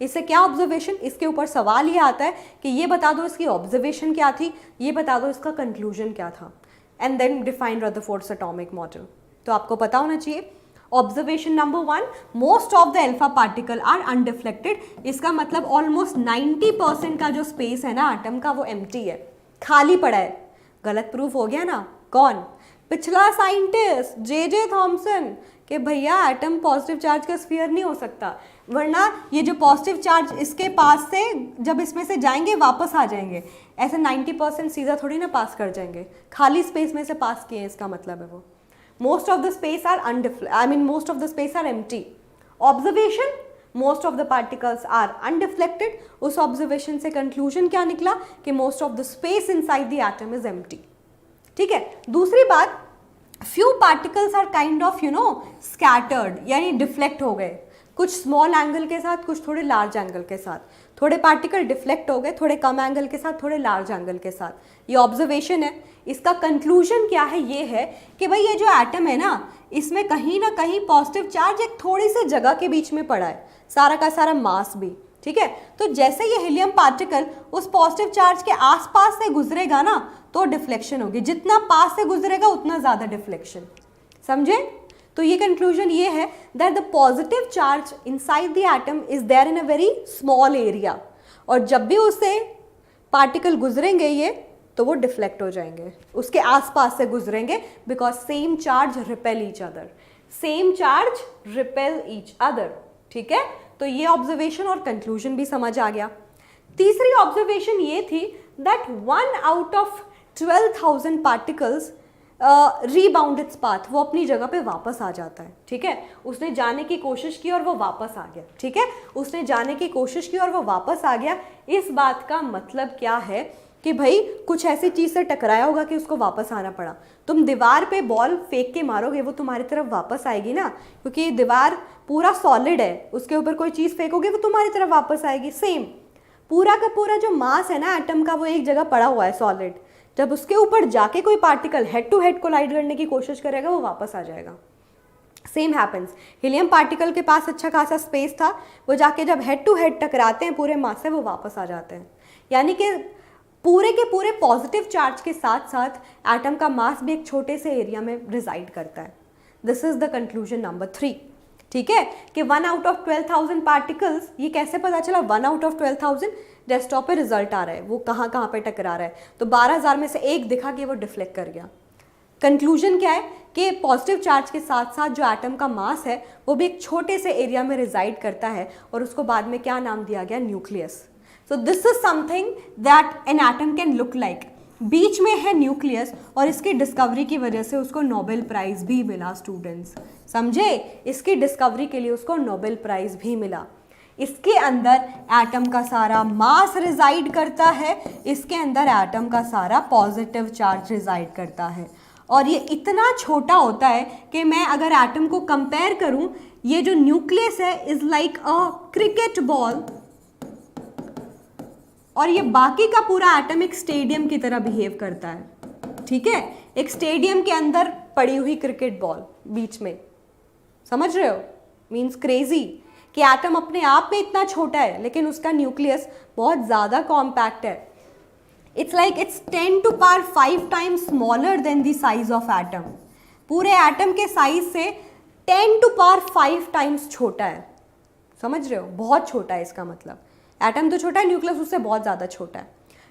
इससे क्या ऑब्जर्वेशन, इसके ऊपर सवाल ये आता है कि ये बता दो इसकी ऑब्जर्वेशन क्या थी, ये बता दो इसका कंक्लूजन क्या था, and then define Rutherford's atomic model. तो आपको पता होना चाहिए observation number 1, most of the alpha particle are undeflected, इसका मतलब ऑलमोस्ट 90% का जो स्पेस है ना एटम का वो एम्प्टी है, खाली पड़ा है। गलत प्रूफ हो गया ना, कौन, पिछला साइंटिस्ट जे थॉमसन, कि भैया एटम पॉजिटिव चार्ज का स्फीयर नहीं हो सकता, वरना ये जो पॉजिटिव चार्ज इसके पास से जब इसमें से जाएंगे वापस आ जाएंगे, ऐसे 90% सीधा थोड़ी ना पास कर जाएंगे, खाली स्पेस में से पास किए, इसका मतलब है वो most of the space are most of the space are empty. Observation, most of the particles are undeflected, उस ऑब्जर्वेशन से कंक्लूजन क्या निकला कि most of the space inside the atom is empty. ठीक है, दूसरी बात, few particles are kind of scattered, यानी डिफ्लेक्ट हो गए, कुछ स्मॉल एंगल के साथ, कुछ थोड़े लार्ज एंगल के साथ, थोड़े पार्टिकल डिफ्लेक्ट हो गए थोड़े कम एंगल के साथ, थोड़े लार्ज एंगल के साथ। ये ऑब्जर्वेशन है। इसका कंक्लूजन क्या है, ये है कि भाई ये जो एटम है ना, इसमें कहीं ना कहीं पॉजिटिव चार्ज एक थोड़ी सी जगह के बीच में पड़ा है, सारा का सारा मास भी। ठीक है, तो जैसे ये हीलियम पार्टिकल उस पॉजिटिव चार्ज के आसपास से गुजरेगा ना तो डिफ्लेक्शन होगी, जितना पास से गुजरेगा उतना ज़्यादा डिफ्लेक्शन, समझे। तो ये कंक्लूजन ये है that the positive charge inside the atom is there in a very small area, और जब भी उससे पार्टिकल गुजरेंगे ये तो वो डिफ्लेक्ट हो जाएंगे, उसके आसपास से गुजरेंगे, because same charge repel each other, same charge repel each other. ठीक है, तो ये ऑब्जर्वेशन और कंक्लूजन भी समझ आ गया। तीसरी ऑब्जर्वेशन ये थी that 1 out of 12,000 particles rebound its path, वो अपनी जगह पे वापस आ जाता है। ठीक है, उसने जाने की कोशिश की और वो वापस आ गया। ठीक है, उसने जाने की कोशिश की और वो वापस आ गया। इस बात का मतलब क्या है कि भाई कुछ ऐसी चीज़ से टकराया होगा कि उसको वापस आना पड़ा। तुम दीवार पे बॉल फेंक के मारोगे वो तुम्हारी तरफ वापस आएगी ना, क्योंकि दीवार पूरा सॉलिड है, उसके ऊपर कोई चीज़ फेंकोगे वो तुम्हारी तरफ वापस आएगी। सेम पूरा का पूरा जो मास है ना एटम का वो एक जगह पड़ा हुआ है सॉलिड, जब उसके ऊपर जाके कोई particle head to head collide करने की कोशिश करेगा वो वापस आ जाएगा। सेम हैपन्स, हीलियम पार्टिकल के पास अच्छा खासा स्पेस था, वो जाके जब हेड टू हेड टकराते हैं पूरे मास से वो वापस आ जाते हैं। यानी कि पूरे के पूरे पॉजिटिव चार्ज के साथ साथ एटम का मास भी एक छोटे से एरिया में रिजाइड करता है। This is the conclusion number 3। ठीक है कि 1 आउट ऑफ 12,000 पार्टिकल्स, ये कैसे पता चला 1 आउट ऑफ 12,000? डेस्कटॉप पे रिजल्ट आ रहा है, वो कहाँ कहाँ पे टकरा रहा है, तो 12,000 में से एक दिखा कि वो डिफ्लेक्ट कर गया। कंक्लूजन क्या है कि पॉजिटिव चार्ज के साथ साथ जो एटम का मास है वो भी एक छोटे से एरिया में रिजाइड करता है और उसको बाद में क्या नाम दिया गया? Nucleus. So this is something that an atom can look like. बीच में है न्यूक्लियस और इसकी डिस्कवरी की वजह से उसको नोबेल प्राइज भी मिला स्टूडेंट्स, समझे? इसकी डिस्कवरी के लिए उसको नोबेल प्राइज भी मिला। इसके अंदर एटम का सारा मास रिजाइड करता है, इसके अंदर एटम का सारा पॉजिटिव चार्ज रिजाइड करता है और ये इतना छोटा होता है कि मैं अगर एटम को कंपेयर करूं, ये जो न्यूक्लियस है is like a cricket ball और ये बाकी का पूरा एटम एक स्टेडियम की तरह बिहेव करता है। ठीक है, एक स्टेडियम के अंदर पड़ी हुई क्रिकेट बॉल बीच में, समझ रहे हो? मीन्स क्रेजी कि एटम अपने आप में इतना छोटा है लेकिन उसका न्यूक्लियस बहुत ज़्यादा कॉम्पैक्ट है। It's like it's 10 to power 5 times smaller than the size of atom. पूरे एटम के साइज से 10 to power 5 टाइम्स छोटा है, समझ रहे हो? बहुत छोटा है, इसका मतलब एटम तो छोटा है, न्यूक्लियस उससे बहुत ज़्यादा छोटा है।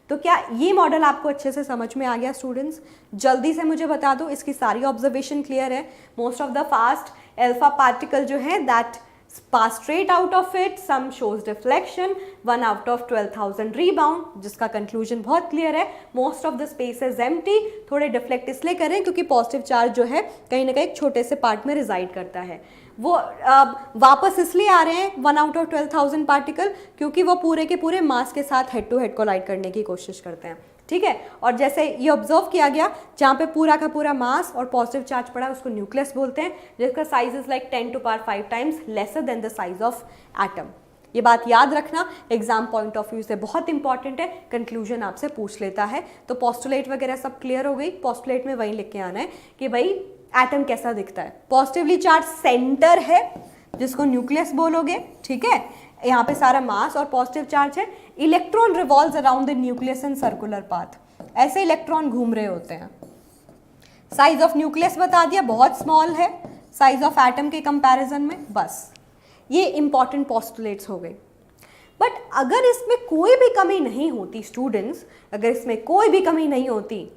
तो क्या ये मॉडल आपको अच्छे से समझ में आ गया स्टूडेंट्स? जल्दी से मुझे बता दो, इसकी सारी ऑब्जर्वेशन क्लियर है? Most of the fast alpha particle जो है that pass straight out of it, some shows deflection, 1 out of 12,000 rebound, जिसका कंक्लूजन बहुत क्लियर है। Most of the space is empty, थोड़े डिफ्लेक्ट इसलिए करें क्योंकि पॉजिटिव चार्ज जो है कहीं ना कहीं एक छोटे से पार्ट में रिजाइड करता है। वो वापस इसलिए आ रहे हैं 1 आउट ऑफ 12,000 पार्टिकल क्योंकि वो पूरे के पूरे मास के साथ हेड टू हेड कोलाइड करने की कोशिश करते हैं। ठीक है, और जैसे ये ऑब्जर्व किया गया जहाँ पे पूरा का पूरा मास और पॉजिटिव चार्ज पड़ा है उसको न्यूक्लियस बोलते हैं, जिसका size is like 10 to power 5 times lesser than the size of atom. ये बात याद रखना, एग्जाम पॉइंट ऑफ व्यू से बहुत इंपॉर्टेंट है, कंक्लूजन आपसे पूछ लेता है। तो पोस्टुलेट वगैरह सब क्लियर हो गई। पोस्टुलेट में वही लिख के आना है कि भाई एटम कैसा दिखता है। पॉजिटिवली चार्ज सेंटर है जिसको न्यूक्लियस बोलोगे। ठीक है, यहाँ पे सारा मास और पॉजिटिव चार्ज है। Electron revolves around the nucleus in circular path, ऐसे इलेक्ट्रॉन घूम रहे होते हैं। साइज ऑफ न्यूक्लियस बता दिया, बहुत स्मॉल है साइज ऑफ एटम के कंपैरिजन में। बस ये इंपॉर्टेंट पोस्टुलेट्स हो गए। बट अगर इसमें कोई भी कमी नहीं होती स्टूडेंट्स, अगर इसमें कोई भी कमी नहीं होती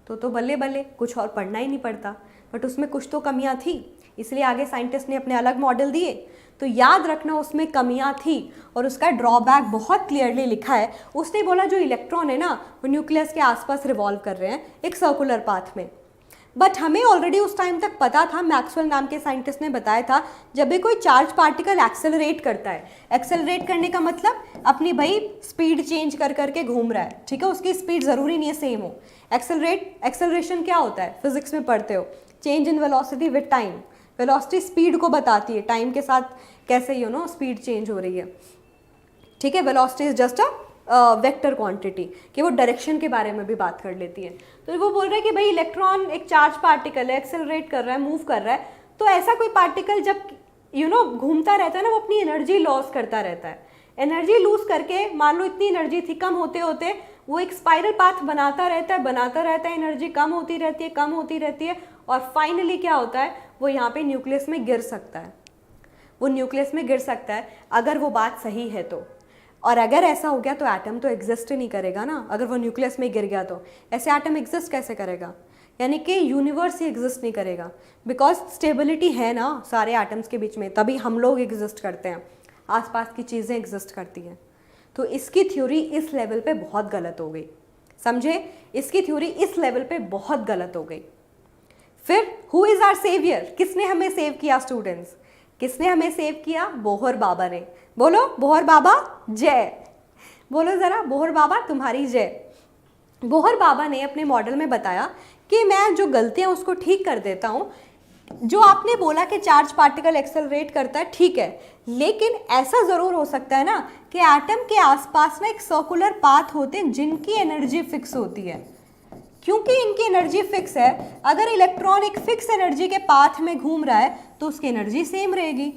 तो बल्ले बल्ले, कुछ और पढ़ना ही नहीं पड़ता। बट उसमें कुछ तो कमियां थी, इसलिए आगे साइंटिस्ट ने अपने अलग मॉडल दिए। तो याद रखना उसमें कमियां थी और उसका ड्रॉबैक बहुत क्लियरली लिखा है। उसने बोला जो इलेक्ट्रॉन है ना वो न्यूक्लियस के आसपास रिवॉल्व कर रहे हैं एक सर्कुलर पाथ में। बट हमें ऑलरेडी उस टाइम तक पता था, मैक्सवेल नाम के साइंटिस्ट ने बताया था, जब भी कोई चार्ज पार्टिकल एक्सेलरेट करता है, एक्सेलरेट करने का मतलब अपनी भाई स्पीड चेंज कर करके घूम रहा है। ठीक है, उसकी स्पीड ज़रूरी नहीं है सेम हो। एक्सेलरेशन क्या होता है, फिजिक्स में पढ़ते हो, change in velocity with time. Velocity speed को बताती है, टाइम के साथ कैसे स्पीड चेंज हो रही है। ठीक है, velocity is just a vector quantity, कि वो डायरेक्शन के बारे में भी बात कर लेती है। तो वो बोल रहे हैं कि भाई इलेक्ट्रॉन एक चार्ज पार्टिकल है, एक्सेलरेट कर रहा है, मूव कर रहा है, तो ऐसा कोई पार्टिकल जब घूमता रहता है ना, वो अपनी एनर्जी लॉस करता रहता है। एनर्जी लूज करके, मान लो इतनी एनर्जी थी, कम होते होते वो एक स्पाइरल पाथ बनाता रहता है, एनर्जी कम होती रहती है और फाइनली क्या होता है, वो यहाँ पे न्यूक्लियस में गिर सकता है। वो न्यूक्लियस में गिर सकता है अगर वो बात सही है तो। और अगर ऐसा हो गया तो एटम तो एग्जिस्ट ही नहीं करेगा ना। अगर वो न्यूक्लियस में गिर गया तो ऐसे एटम एग्जिस्ट कैसे करेगा, यानी कि यूनिवर्स ही एग्जिस्ट नहीं करेगा। बिकॉज स्टेबिलिटी है ना सारे एटम्स के बीच में, तभी हम लोग एग्जिस्ट करते हैं, आसपास की चीज़ें एग्जिस्ट करती हैं। तो इसकी थ्योरी इस लेवल पे बहुत गलत हो गई, समझे? इसकी थ्योरी इस लेवल पे बहुत गलत हो गई। फिर हु इज़ आवर सेवियर, किसने हमें सेव किया स्टूडेंट्स? किसने हमें सेव किया? बोहर बाबा ने। बोलो बोहर बाबा जय, बोलो ज़रा बोहर बाबा तुम्हारी जय। बोहर बाबा ने अपने मॉडल में बताया कि मैं जो गलतियाँ उसको ठीक कर देता हूँ, जो आपने बोला कि चार्ज पार्टिकल एक्सेलरेट करता है, ठीक है, लेकिन ऐसा जरूर हो सकता है ना कि एटम के आसपास ना एक सर्कुलर पाथ होते हैं जिनकी एनर्जी फिक्स होती है। क्योंकि इनकी एनर्जी फिक्स है, अगर इलेक्ट्रॉन एक फिक्स एनर्जी के पाथ में घूम रहा है तो उसकी एनर्जी सेम रहेगी,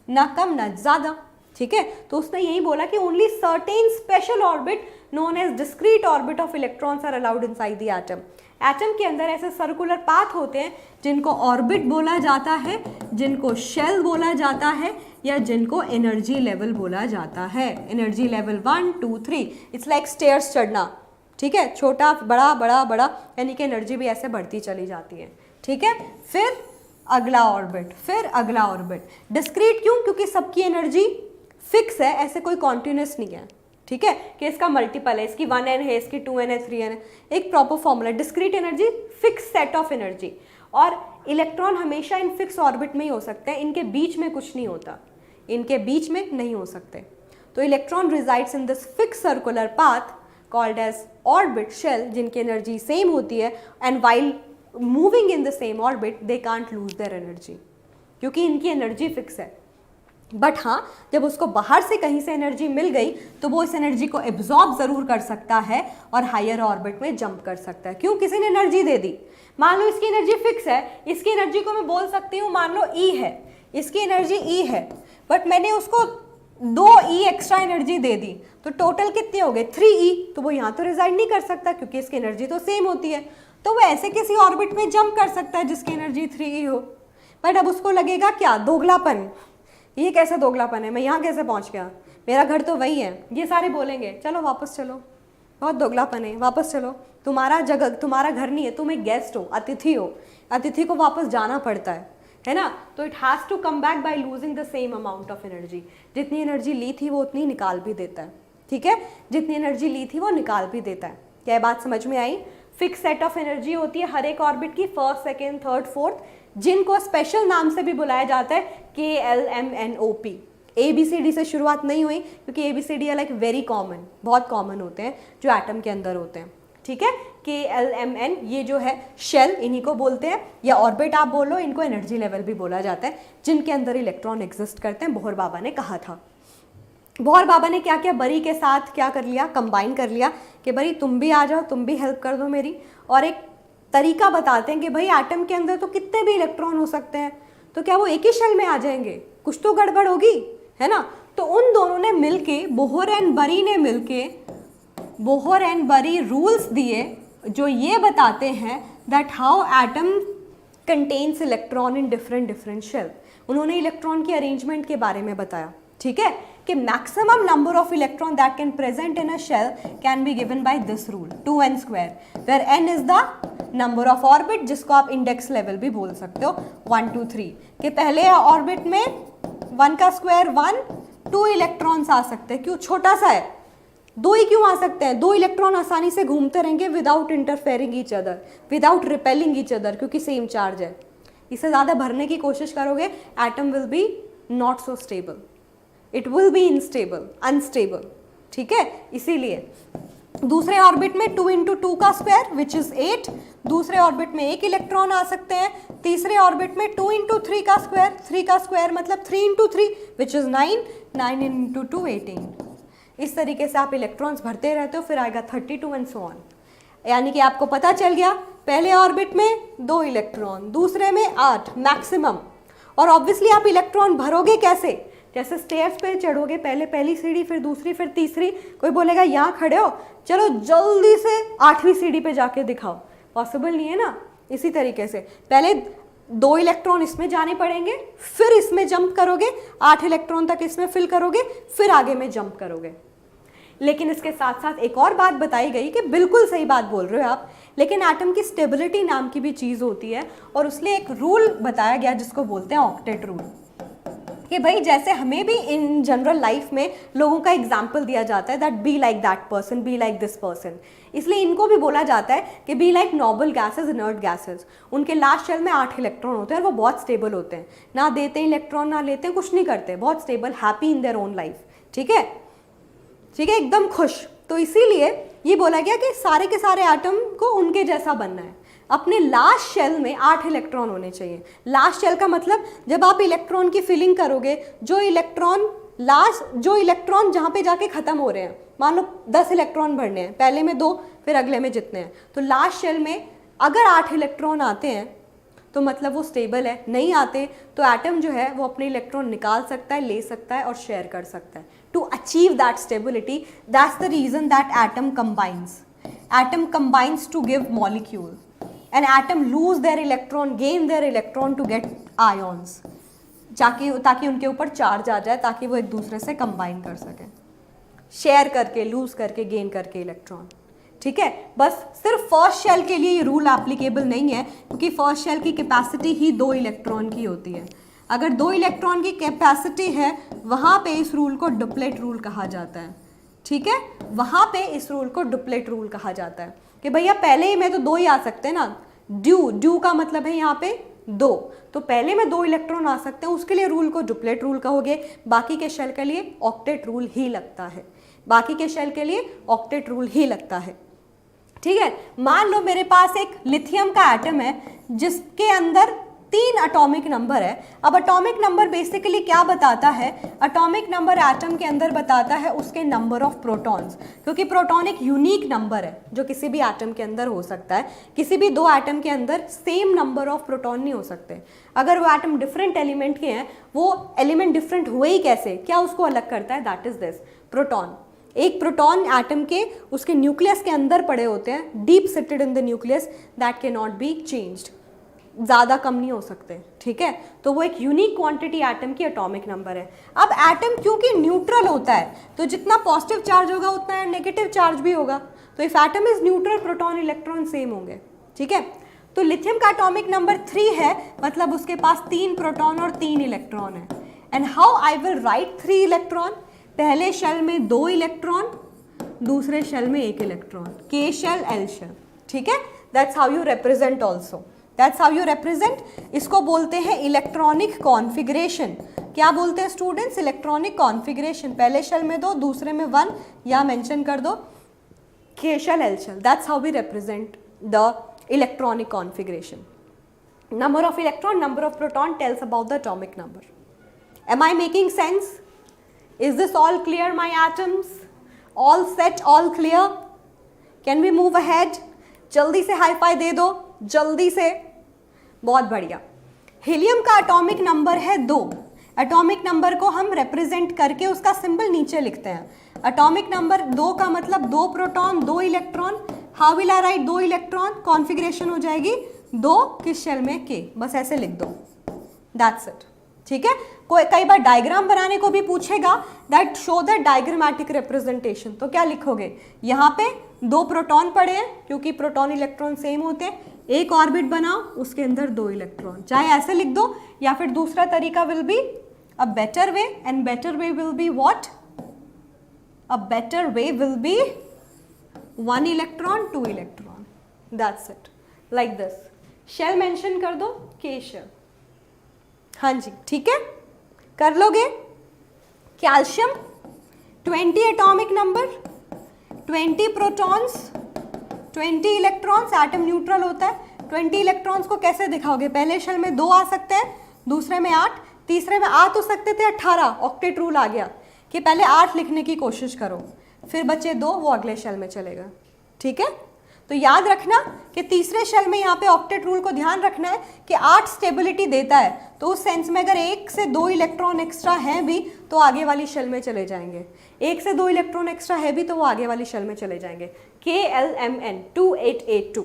ना कम ना ज्यादा, ठीक है। तो उसने यही बोला कि only certain special orbit known as discrete orbit of electrons are allowed inside the atom. Atom के अंदर ऐसे सर्कुलर पाथ होते हैं जिनको ऑर्बिट बोला जाता है, जिनको शेल बोला जाता है, या जिनको एनर्जी लेवल बोला जाता है। Energy level 1 2 3, it's like stairs चढ़ना, ठीक है, छोटा बड़ा बड़ा बड़ा, यानी कि एनर्जी भी ऐसे बढ़ती चली जाती है, ठीक है। फिर अगला ऑर्बिट, फिर अगला ऑर्बिट। डिस्क्रीट क्यों? क्योंकि सबकी एनर्जी फिक्स है, ऐसे कोई कॉन्टिन्यूस नहीं है, ठीक है, कि इसका मल्टीपल है, इसकी 1n है, इसकी 2n है, 3n है, एक proper formula. Discrete energy fix set of energy, और इलेक्ट्रॉन हमेशा इन फिक्स ऑर्बिट में ही हो सकते हैं, इनके बीच में कुछ नहीं होता, इनके बीच में नहीं हो सकते। तो electron resides in this fix circular path called as orbit shell, जिनकी एनर्जी सेम होती है, and while moving in the same orbit they can't lose their energy, क्योंकि इनकी एनर्जी फिक्स है। बट हाँ, जब उसको बाहर से कहीं से एनर्जी मिल गई तो वो इस एनर्जी को एब्जॉर्ब जरूर कर सकता है और हायर ऑर्बिट में जंप कर सकता है। क्यों? किसी ने एनर्जी दे दी, मान लो इसकी एनर्जी फिक्स है, इसकी एनर्जी को मैं बोल सकती हूँ मान लो E है, इसकी एनर्जी E है, बट मैंने उसको 2E एक्स्ट्रा एनर्जी दे दी, तो टोटल कितने हो गए? 3E। तो वो यहाँ तो रिजाइड नहीं कर सकता क्योंकि इसकी एनर्जी तो सेम होती है, तो वो ऐसे किसी ऑर्बिट में जंप कर सकता है जिसकी एनर्जी 3E हो। बट अब उसको लगेगा क्या? दोगलापन। ये कैसा दोगलापन है, मैं यहाँ कैसे पहुँच गया, मेरा घर तो वही है। ये सारे बोलेंगे चलो वापस चलो, बहुत दोगलापन है, वापस चलो, तुम्हारा जगह, तुम्हारा घर नहीं है, तुम एक गेस्ट हो, अतिथि हो, अतिथि को वापस जाना पड़ता है ना। तो it has to come back by losing the same amount of energy. जितनी एनर्जी ली थी वो उतनी निकाल भी देता है, ठीक है, जितनी एनर्जी ली थी वो निकाल भी देता है। क्या बात समझ में आई? फिक्स सेट ऑफ एनर्जी होती है हर एक ऑर्बिट की, फर्स्ट सेकेंड थर्ड फोर्थ, जिनको स्पेशल नाम से भी बुलाया जाता है KLMNOP। ABCD से शुरुआत नहीं हुई क्योंकि ABCD लाइक वेरी कॉमन, बहुत कॉमन होते हैं जो एटम के अंदर होते हैं, ठीक है। KLMN ये जो है शेल, इन्हीं को बोलते हैं, या ऑर्बिट आप बोलो, इनको एनर्जी लेवल भी बोला जाता है, जिनके अंदर इलेक्ट्रॉन एग्जिस्ट करते हैं। बोहर बाबा ने कहा था, बोहर बाबा ने क्या किया, बरी के साथ क्या कर लिया, कंबाइन कर लिया कि बरी तुम भी आ जाओ, तुम भी हेल्प कर दो मेरी, और एक तरीका बताते हैं कि भाई एटम के अंदर तो कितने भी इलेक्ट्रॉन हो सकते हैं, तो क्या वो एक ही शेल में आ जाएंगे? कुछ तो गड़बड़ होगी, है ना। तो उन दोनों ने मिलके, बोहर एंड बरी ने मिलके, बोहर एंड बरी रूल्स दिए जो ये बताते हैं that how atom contains electron in different shell. उन्होंने इलेक्ट्रॉन की अरेंजमेंट के बारे में बताया, ठीक है, कि maximum number of electron that can present in a shell can be given by this rule 2n², where n is the number of orbit, जिसको आप इंडेक्स लेवल भी बोल सकते हो 1 2 3, कि पहले ऑर्बिट में 1 का स्क्वायर 1, 2 इलेक्ट्रॉन्स आ सकते हैं। क्यों? छोटा सा है, 2 ही क्यों आ सकते हैं? 2 इलेक्ट्रॉन आसानी से घूमते रहेंगे without interfering each other, without repelling each other, क्योंकि सेम चार्ज है। इससे ज़्यादा भरने की कोशिश करोगे atom will be not so stable, it will B instable, unstable, ठीक है। इसीलिए दूसरे ऑर्बिट में 2 × 2 का स्क्वायर विच इज 8, दूसरे ऑर्बिट में 1 इलेक्ट्रॉन आ सकते हैं। तीसरे ऑर्बिट में 2 × 3 का स्क्वायर, 3 का स्क्वायर मतलब 3 × 3 विच इज 9, 9 × 2 18। इस तरीके से आप इलेक्ट्रॉन्स भरते रहते हो, फिर आएगा 32 एंड सो ऑन। यानी कि आपको पता चल गया पहले ऑर्बिट में 2 इलेक्ट्रॉन, दूसरे में 8 मैक्सिमम। और ऑब्वियसली आप इलेक्ट्रॉन भरोगे कैसे? जैसे स्टेयर्स पे चढ़ोगे, पहले पहली सीढ़ी, फिर दूसरी, फिर तीसरी। कोई बोलेगा यहाँ खड़े हो, चलो जल्दी से 8वीं सीढ़ी पे जाके दिखाओ, पॉसिबल नहीं है ना। इसी तरीके से पहले 2 इलेक्ट्रॉन इसमें जाने पड़ेंगे, फिर इसमें जंप करोगे, 8 इलेक्ट्रॉन तक इसमें फिल करोगे, फिर आगे में जंप करोगे। लेकिन इसके साथ साथ एक और बात बताई गई कि बिल्कुल सही बात बोल रहे हो आप, लेकिन एटम की स्टेबिलिटी नाम की भी चीज़ होती है, और उसलिए एक रूल बताया गया जिसको बोलते हैं ऑक्टेट रूल, कि भाई जैसे हमें भी इन जनरल लाइफ में लोगों का एग्जाम्पल दिया जाता है that be like that person, be like this person, इसलिए इनको भी बोला जाता है कि be like noble gases, inert gases. उनके लास्ट शेल में 8 इलेक्ट्रॉन होते हैं और वो बहुत स्टेबल होते हैं, ना देते हैं इलेक्ट्रॉन, ना लेते हैं, कुछ नहीं करते, बहुत stable, happy in their own life, ठीक है, ठीक है, एकदम खुश। तो इसीलिए ये बोला गया कि सारे के सारे एटम को उनके जैसा बनना है। अपने लास्ट शेल में 8 इलेक्ट्रॉन होने चाहिए। लास्ट शेल का मतलब जब आप इलेक्ट्रॉन की फिलिंग करोगे, जो इलेक्ट्रॉन जहाँ पे जाके ख़त्म हो रहे हैं, मान लो 10 इलेक्ट्रॉन भरने हैं, पहले में 2 फिर अगले में जितने हैं, तो लास्ट शेल में अगर 8 इलेक्ट्रॉन आते हैं तो मतलब वो स्टेबल है, नहीं आते तो एटम जो है वो अपने इलेक्ट्रॉन निकाल सकता है, ले सकता है और शेयर कर सकता है। To achieve that stability, that's the reason that atom combines to give molecule, an atom lose their electron, gain their electron to get ions, ताकि उनके ऊपर चार्ज आ जाए, ताकि वो एक दूसरे से कंबाइन कर सकें, शेयर करके, लूज करके, गेन करके इलेक्ट्रॉन। ठीक है, बस सिर्फ फर्स्ट शेल के लिए ये रूल एप्लीकेबल नहीं है, क्योंकि फर्स्ट शेल की कैपेसिटी ही 2 इलेक्ट्रॉन की होती है। अगर 2 इलेक्ट्रॉन की कैपेसिटी है, वहाँ पे इस रूल को डुप्लेट रूल कहा जाता है। ठीक है, वहाँ पे इस रूल को डुप्लेट रूल कहा जाता है कि भैया पहले ही में तो 2 ही आ सकते हैं ना, ड्यू का मतलब है यहाँ पे 2, तो पहले में 2 इलेक्ट्रॉन आ सकते हैं, उसके लिए रूल को डुप्लेट रूल कहोगे। बाकी के शेल के लिए ऑक्टेट रूल ही लगता है, ठीक है। मान लो मेरे पास एक लिथियम का एटम है जिसके अंदर 3 एटॉमिक नंबर है। अब एटॉमिक नंबर बेसिकली क्या बताता है? एटॉमिक नंबर एटम के अंदर बताता है उसके नंबर ऑफ प्रोटॉन्स, क्योंकि प्रोटॉन एक यूनिक नंबर है जो किसी भी एटम के अंदर हो सकता है। किसी भी 2 एटम के अंदर सेम नंबर ऑफ प्रोटॉन नहीं हो सकते। अगर वो एटम डिफरेंट एलिमेंट के हैं, वो एलिमेंट डिफरेंट हुए ही कैसे, क्या उसको अलग करता है? That is this, proton. एक प्रोटॉन एटम के उसके न्यूक्लियस के अंदर पड़े होते हैं, deep seated in the nucleus, that can not be changed, ज़्यादा कम नहीं हो सकते। ठीक है, तो वो एक यूनिक क्वांटिटी एटम की एटॉमिक नंबर है। अब एटम क्योंकि न्यूट्रल होता है, तो जितना पॉजिटिव चार्ज होगा उतना नेगेटिव चार्ज भी होगा। तो if atom is neutral, proton electron same होंगे। ठीक है, तो लिथियम का एटॉमिक नंबर 3 है, मतलब उसके पास 3 प्रोटॉन और 3 इलेक्ट्रॉन है। And how I will write 3 electron? पहले शेल में 2 इलेक्ट्रॉन, दूसरे शेल में 1 इलेक्ट्रॉन, के शेल, एल शेल। ठीक है, that's how you represent also, that's how you represent. इसको बोलते हैं इलेक्ट्रॉनिक कॉन्फ़िगरेशन। क्या बोलते हैं स्टूडेंट्स? Electronic configuration. पहले शेल में 2, दूसरे में 1, या मेंशन कर दो K shell, L shell. That's how we represent the electronic configuration. Number of electron, number of proton tells about the atomic number. Am I making sense? Is this all clear, my atoms? All set, all clear? Can we move ahead? जल्दी से hi fi दे दो, जल्दी से। बहुत बढ़िया। Helium का atomic number है 2। Atomic number को हम रिप्रेजेंट करके उसका सिंबल नीचे लिखते हैं। एटॉमिक नंबर 2 का मतलब 2 proton, 2 electron. How will I right 2 electron? Configuration हो जाएगी 2 किस शेल में, के, बस ऐसे लिख दो, दैट्स इट। ठीक है, कोई कई बार डायग्राम बनाने को भी पूछेगा, that show the diagrammatic representation, तो क्या लिखोगे? यहाँ पे 2 प्रोटॉन पड़े हैं, क्योंकि प्रोटॉन इलेक्ट्रॉन सेम होते हैं, एक ऑर्बिट बनाओ, उसके अंदर 2 इलेक्ट्रॉन, चाहे ऐसे लिख दो, या फिर दूसरा तरीका will be a better way, and better way will be what? A better way will be 1 electron, 2 electron, that's it, like this. Shell mention कर दो, के शेल। हाँ जी, ठीक है, कर लोगे। Calcium 20 atomic number, 20 protons, 20 electrons, atom neutral होता है। 20 electrons को कैसे दिखाओगे? पहले शेल में 2 आ सकते हैं, दूसरे में 8, तीसरे में आ तो सकते थे 18। ऑक्टेट रूल आ गया कि पहले 8 लिखने की कोशिश करो, फिर बचे 2, वो अगले शेल में चलेगा। ठीक है, तो याद रखना कि तीसरे शेल में यहाँ पे ऑक्टेट रूल को ध्यान रखना है कि 8 स्टेबिलिटी देता है, तो उस सेंस में अगर 1 से 2 इलेक्ट्रॉन एक्स्ट्रा हैं भी तो आगे वाली शेल में चले जाएंगे। 1 से 2 इलेक्ट्रॉन एक्स्ट्रा है भी तो वो आगे वाली शेल में चले जाएंगे। KLMN 2882,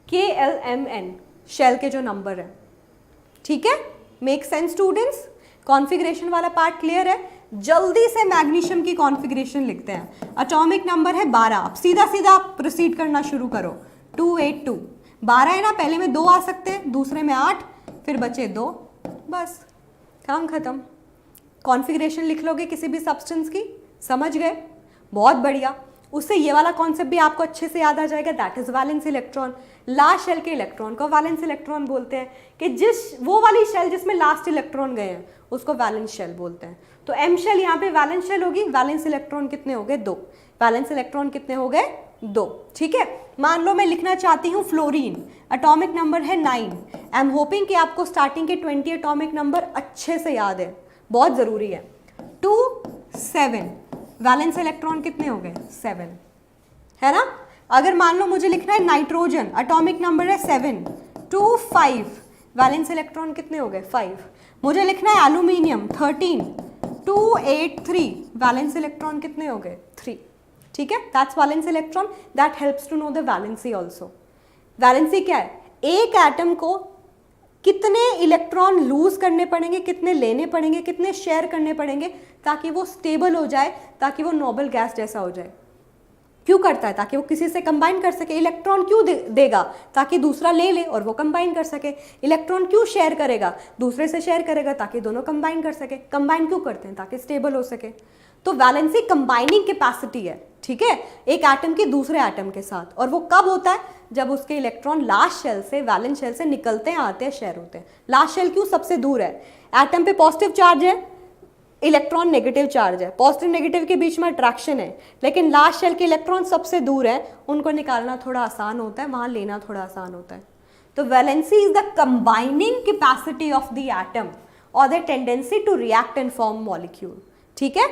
KLMN शेल के जो नंबर है। ठीक है, मेक सेंस स्टूडेंट्स? कॉन्फ़िगरेशन वाला पार्ट क्लियर है? जल्दी से मैग्नीशियम की कॉन्फ़िगरेशन लिखते हैं। एटॉमिक नंबर है 12, अब सीधा सीधा आप प्रोसीड करना शुरू करो। 282, 12 है ना, पहले में 2 आ सकते हैं, दूसरे में 8, फिर बचे 2, बस काम खत्म। कॉन्फ़िगरेशन लिख लोगे किसी भी सब्सटेंस की, समझ गए? बहुत बढ़िया। उससे ये वाला कॉन्सेप्ट भी आपको अच्छे से याद आ जाएगा, that is valence electron. Last shell के इलेक्ट्रॉन को वैलेंस इलेक्ट्रॉन बोलते हैं, कि वो वाली शेल जिसमें लास्ट इलेक्ट्रॉन गए हैं उसको वैलेंस शेल बोलते हैं। तो m शेल यहाँ पे वैलेंस शेल होगी, वैलेंस इलेक्ट्रॉन कितने हो गए 2, वैलेंस इलेक्ट्रॉन कितने हो गए 2, ठीक है। मान लो मैं लिखना चाहती हूँ फ्लोरीन, एटॉमिक नंबर है 9। आई एम होपिंग कि आपको स्टार्टिंग के 20 एटॉमिक नंबर अच्छे से याद है, बहुत ज़रूरी है। 2 7, वैलेंस इलेक्ट्रॉन कितने हो गए 7, है ना। अगर मान लो मुझे लिखना है नाइट्रोजन, एटॉमिक नंबर है 7, 2 5, वैलेंस इलेक्ट्रॉन कितने हो गए 5। मुझे लिखना है एल्यूमिनियम 13, 2 8 3, वैलेंस इलेक्ट्रॉन कितने हो गए 3, ठीक है। That's valence electron, that helps to know the valency also. Valency क्या है, एक एटम को कितने इलेक्ट्रॉन लूज करने पड़ेंगे, कितने लेने पड़ेंगे, कितने शेयर करने पड़ेंगे ताकि वो स्टेबल हो जाए, ताकि वो नोबल गैस जैसा हो जाए। क्यों करता है, ताकि वो किसी से कंबाइन कर सके। इलेक्ट्रॉन क्यों देगा, ताकि दूसरा ले ले और वो कंबाइन कर सके। इलेक्ट्रॉन क्यों शेयर करेगा, दूसरे से शेयर करेगा ताकि दोनों कंबाइन कर सके। कंबाइन क्यों करते हैं, ताकि स्टेबल हो सके। तो वैलेंसी कंबाइनिंग कैपेसिटी है, ठीक है, एक एटम की दूसरे एटम के साथ। और वो कब होता है, जब उसके इलेक्ट्रॉन लास्ट शेल से, वैलेंस शेल से निकलते हैं, आते हैं, शेयर होते हैं। लास्ट शेल क्यों, सबसे दूर है। एटम पे पॉजिटिव चार्ज है, इलेक्ट्रॉन नेगेटिव चार्ज है, पॉजिटिव नेगेटिव के बीच में अट्रैक्शन है, लेकिन लास्ट शेल के इलेक्ट्रॉन सबसे दूर है, उनको निकालना थोड़ा आसान होता है, वहां लेना थोड़ा आसान होता है। तो valency is the combining capacity of the atom और the tendency to react and form molecule, ठीक है।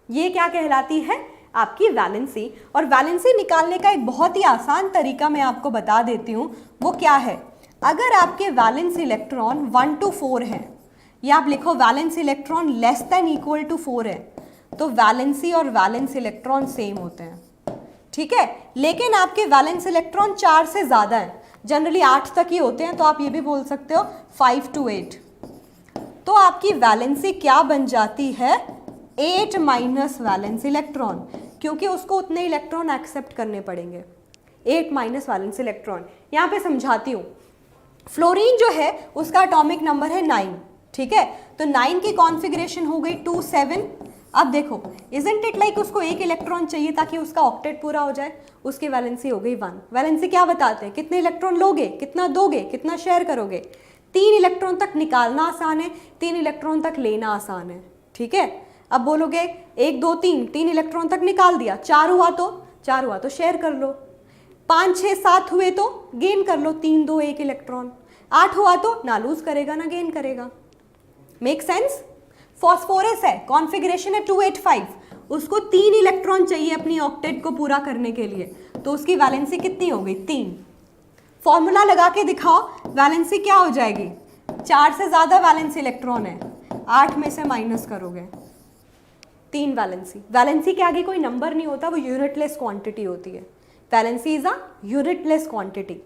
ये क्या कहलाती है, आपकी वैलेंसी। और वैलेंसी निकालने का एक बहुत ही आसान तरीका मैं आपको बता देती हूँ, वो क्या है। अगर आपके वैलेंस इलेक्ट्रॉन 1 to 4 है, या आप लिखो valence electron less than equal to 4 है, तो वैलेंसी और वैलेंस इलेक्ट्रॉन सेम होते हैं, ठीक है। लेकिन आपके वैलेंस इलेक्ट्रॉन 4 से ज़्यादा है, जनरली 8 तक ही होते हैं, तो आप ये भी बोल सकते हो 5 to 8, तो आपकी वैलेंसी क्या बन जाती है 8 माइनस वैलेंस इलेक्ट्रॉन, क्योंकि उसको उतने इलेक्ट्रॉन एक्सेप्ट करने पड़ेंगे। 8 माइनस वैलेंस इलेक्ट्रॉन। यहाँ पे समझाती हूँ, फ्लोरीन जो है उसका एटॉमिक नंबर है 9, ठीक है। तो 9 की कॉन्फ़िगरेशन हो गई 2 7। अब देखो, इजंट इट लाइक उसको एक इलेक्ट्रॉन चाहिए ताकि उसका ऑक्टेट पूरा हो जाए, उसकी वैलेंसी हो गई 1। वैलेंसी क्या बताते हैं, कितने इलेक्ट्रॉन लोगे, कितना दोगे, कितना शेयर करोगे। 3 इलेक्ट्रॉन तक निकालना आसान है, 3 इलेक्ट्रॉन तक लेना आसान है, ठीक है। अब बोलोगे 1 2 3 इलेक्ट्रॉन तक निकाल दिया, 4 हुआ तो शेयर कर लो, 5 6 7 हुए तो गेन कर लो, 3 2 1 इलेक्ट्रॉन, 8 हुआ तो ना लूज करेगा ना गेन करेगा। Make sense. फॉस्फोरस है, कॉन्फ़िगरेशन है 285, उसको 3 इलेक्ट्रॉन चाहिए अपनी ऑक्टेट को पूरा करने के लिए, तो उसकी वैलेंसी कितनी हो गई 3। फॉर्मूला लगा के दिखाओ, वैलेंसी क्या हो जाएगी, 4 से ज़्यादा वैलेंस इलेक्ट्रॉन है, 8 में से माइनस करोगे 3 वैलेंसी। वैलेंसी के आगे कोई नंबर नहीं होता, वो यूनिटलेस क्वांटिटी होती है। Valency is a unitless quantity.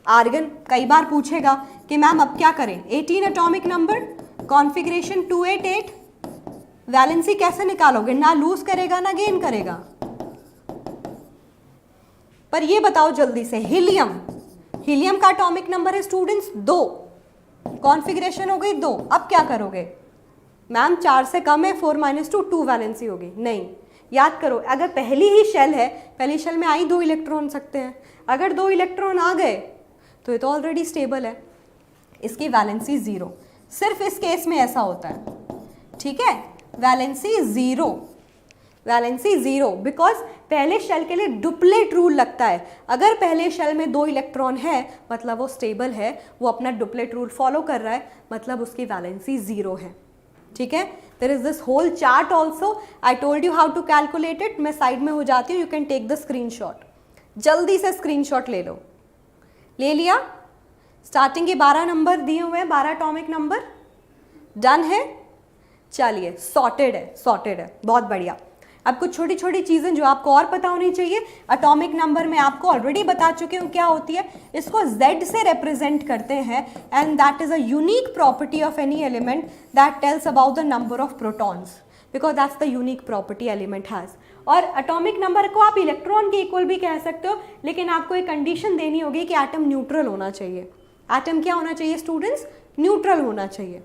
Argon कई बार पूछेगा कि मैम अब क्या करें, 18 एटॉमिक नंबर, कॉन्फ़िगरेशन 288, वैलेंसी कैसे निकालोगे, ना लूज करेगा ना गेन करेगा। पर ये बताओ जल्दी से, हीलियम का एटॉमिक नंबर है स्टूडेंट्स 2, कॉन्फ़िगरेशन हो गई 2, अब क्या करोगे मैम 4 से कम है, 4 - 2 2 वैलेंसी होगी, नहीं। याद करो, अगर पहली ही शेल है, पहली शेल में आई 2 इलेक्ट्रॉन सकते हैं, अगर 2 इलेक्ट्रॉन आ गए तो ये तो ऑलरेडी स्टेबल है, इसकी वैलेंसी 0। सिर्फ इस केस में ऐसा होता है, ठीक है। वैलेंसी 0, वैलेंसी 0 बिकॉज पहले शेल के लिए डुप्लेट रूल लगता है। अगर पहले शेल में 2 इलेक्ट्रॉन है मतलब वो स्टेबल है, वो अपना डुप्लेट रूल फॉलो कर रहा है, मतलब उसकी वैलेंसी 0 है, ठीक है। There is this whole chart also, I told you how to calculate it. मैं साइड में हो जाती हूँ, you can take the screenshot, जल्दी से स्क्रीनशॉट ले लो। ले लिया, स्टार्टिंग के 12 नंबर दिए हुए हैं, 12 एटॉमिक नंबर, डन है। चलिए, सॉर्टेड है, बहुत बढ़िया। अब कुछ छोटी छोटी चीज़ें जो आपको और पता होनी चाहिए। एटॉमिक नंबर में आपको ऑलरेडी बता चुकी हूँ क्या होती है, इसको Z से रिप्रेजेंट करते हैं, and that is a unique property of any element that tells about the number of protons, because that's the unique property element has. और एटॉमिक नंबर को आप इलेक्ट्रॉन के इक्वल भी कह सकते हो, लेकिन आपको एक कंडीशन देनी होगी कि एटम न्यूट्रल होना चाहिए। एटम क्या होना चाहिए स्टूडेंट्स, न्यूट्रल होना चाहिए।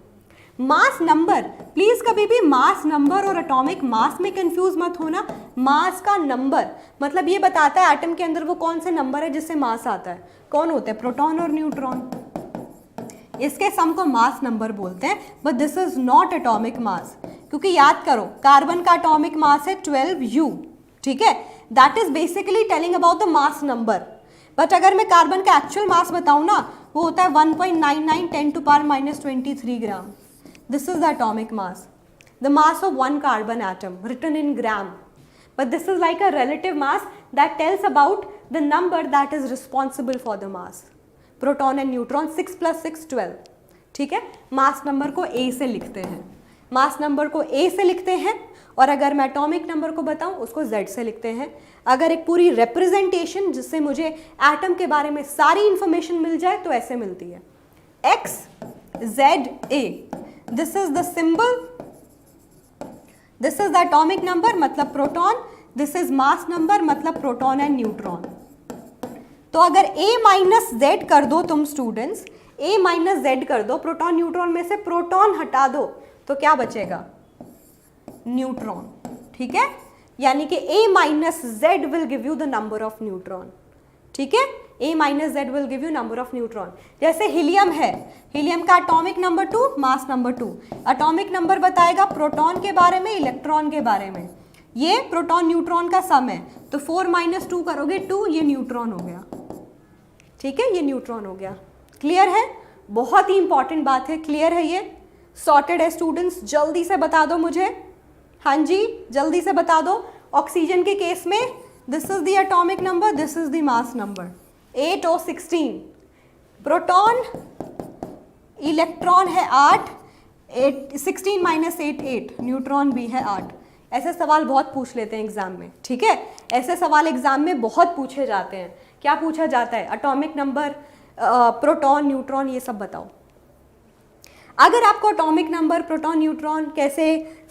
मास नंबर, प्लीज कभी भी मास नंबर और एटॉमिक मास में कंफ्यूज मत होना। मास का नंबर मतलब ये बताता है एटम के अंदर वो कौन से नंबर है जिससे मास आता है, कौन होते हैं, प्रोटॉन और न्यूट्रॉन। इसके सम को मास नंबर बोलते हैं, but this is not atomic mass. क्योंकि याद करो कार्बन का एटॉमिक मास है 12U, ठीक है, that is basically telling about the mass number. But अगर मैं कार्बन का एक्चुअल मास बताऊं ना, वो होता है 1.99 10⁻23 gram. This is the atomic mass, the mass of one carbon atom written in gram, but this is like a relative mass that tells about the number that is responsible for the mass. Proton and neutron 6 + 6 12, ठीक है। Mass number को A से लिखते हैं, mass number को A से लिखते हैं, और अगर मैं एटॉमिक नंबर को बताऊं उसको Z से लिखते हैं। अगर एक पूरी रिप्रेजेंटेशन जिससे मुझे एटम के बारे में सारी इंफॉर्मेशन मिल जाए तो ऐसे मिलती है, XZA, this is the symbol, this is the atomic number मतलब proton, this is mass number मतलब प्रोटॉन एंड न्यूट्रॉन। तो अगर A - Z कर दो तुम स्टूडेंट्स, A - Z कर दो, प्रोटॉन न्यूट्रॉन में से प्रोटॉन हटा दो तो क्या बचेगा, न्यूट्रॉन, ठीक है। यानी कि A - Z will give you the number of neutron, ठीक है, A - Z will give you number of neutron. जैसे हीलियम है, हीलियम का atomic number 2, mass number 2, atomic number बताएगा प्रोटॉन के बारे में, इलेक्ट्रॉन के बारे में। ये प्रोटॉन न्यूट्रॉन का सम है, तो 4 - 2 करोगे 2, ये न्यूट्रॉन हो गया, ठीक है, ये न्यूट्रॉन हो गया। क्लियर है, बहुत ही इंपॉर्टेंट बात है, क्लियर है, ये सॉर्टेड है स्टूडेंट्स, जल्दी से बता दो मुझे, हाँ जी जल्दी से बता दो। ऑक्सीजन के केस में this is the atomic number, this is the mass number, 8 और 16, प्रोटॉन, इलेक्ट्रॉन है 8, 16 - 8 8, न्यूट्रॉन भी है 8। ऐसे सवाल बहुत पूछ लेते हैं एग्जाम में, ठीक है, ऐसे सवाल एग्जाम में बहुत पूछे जाते हैं। क्या पूछा जाता है, एटॉमिक नंबर, प्रोटॉन, न्यूट्रॉन, ये सब बताओ। अगर आपको एटॉमिक नंबर, प्रोटॉन, न्यूट्रॉन कैसे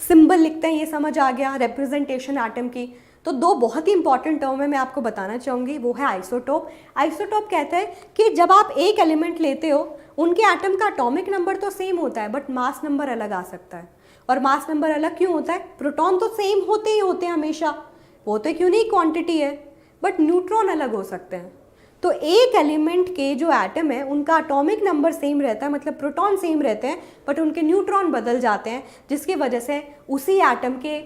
सिंबल लिखते हैं ये समझ आ गया, रिप्रेजेंटेशन एटम की, तो दो बहुत ही इंपॉर्टेंट टर्म है मैं आपको बताना चाहूँगी, वो है आइसोटोप। आइसोटोप कहते हैं कि जब आप एक एलिमेंट लेते हो, उनके एटम का एटॉमिक नंबर तो सेम होता है बट मास नंबर अलग आ सकता है। और मास नंबर अलग क्यों होता है, प्रोटॉन तो सेम होते ही होते हैं हमेशा, वो तो क्यों नहीं क्वांटिटी है, बट न्यूट्रॉन अलग हो सकते हैं। तो एक एलिमेंट के जो एटम है उनका एटॉमिक नंबर सेम रहता है, मतलब प्रोटॉन सेम रहते हैं बट उनके न्यूट्रॉन बदल जाते हैं, जिसकी वजह से उसी एटम के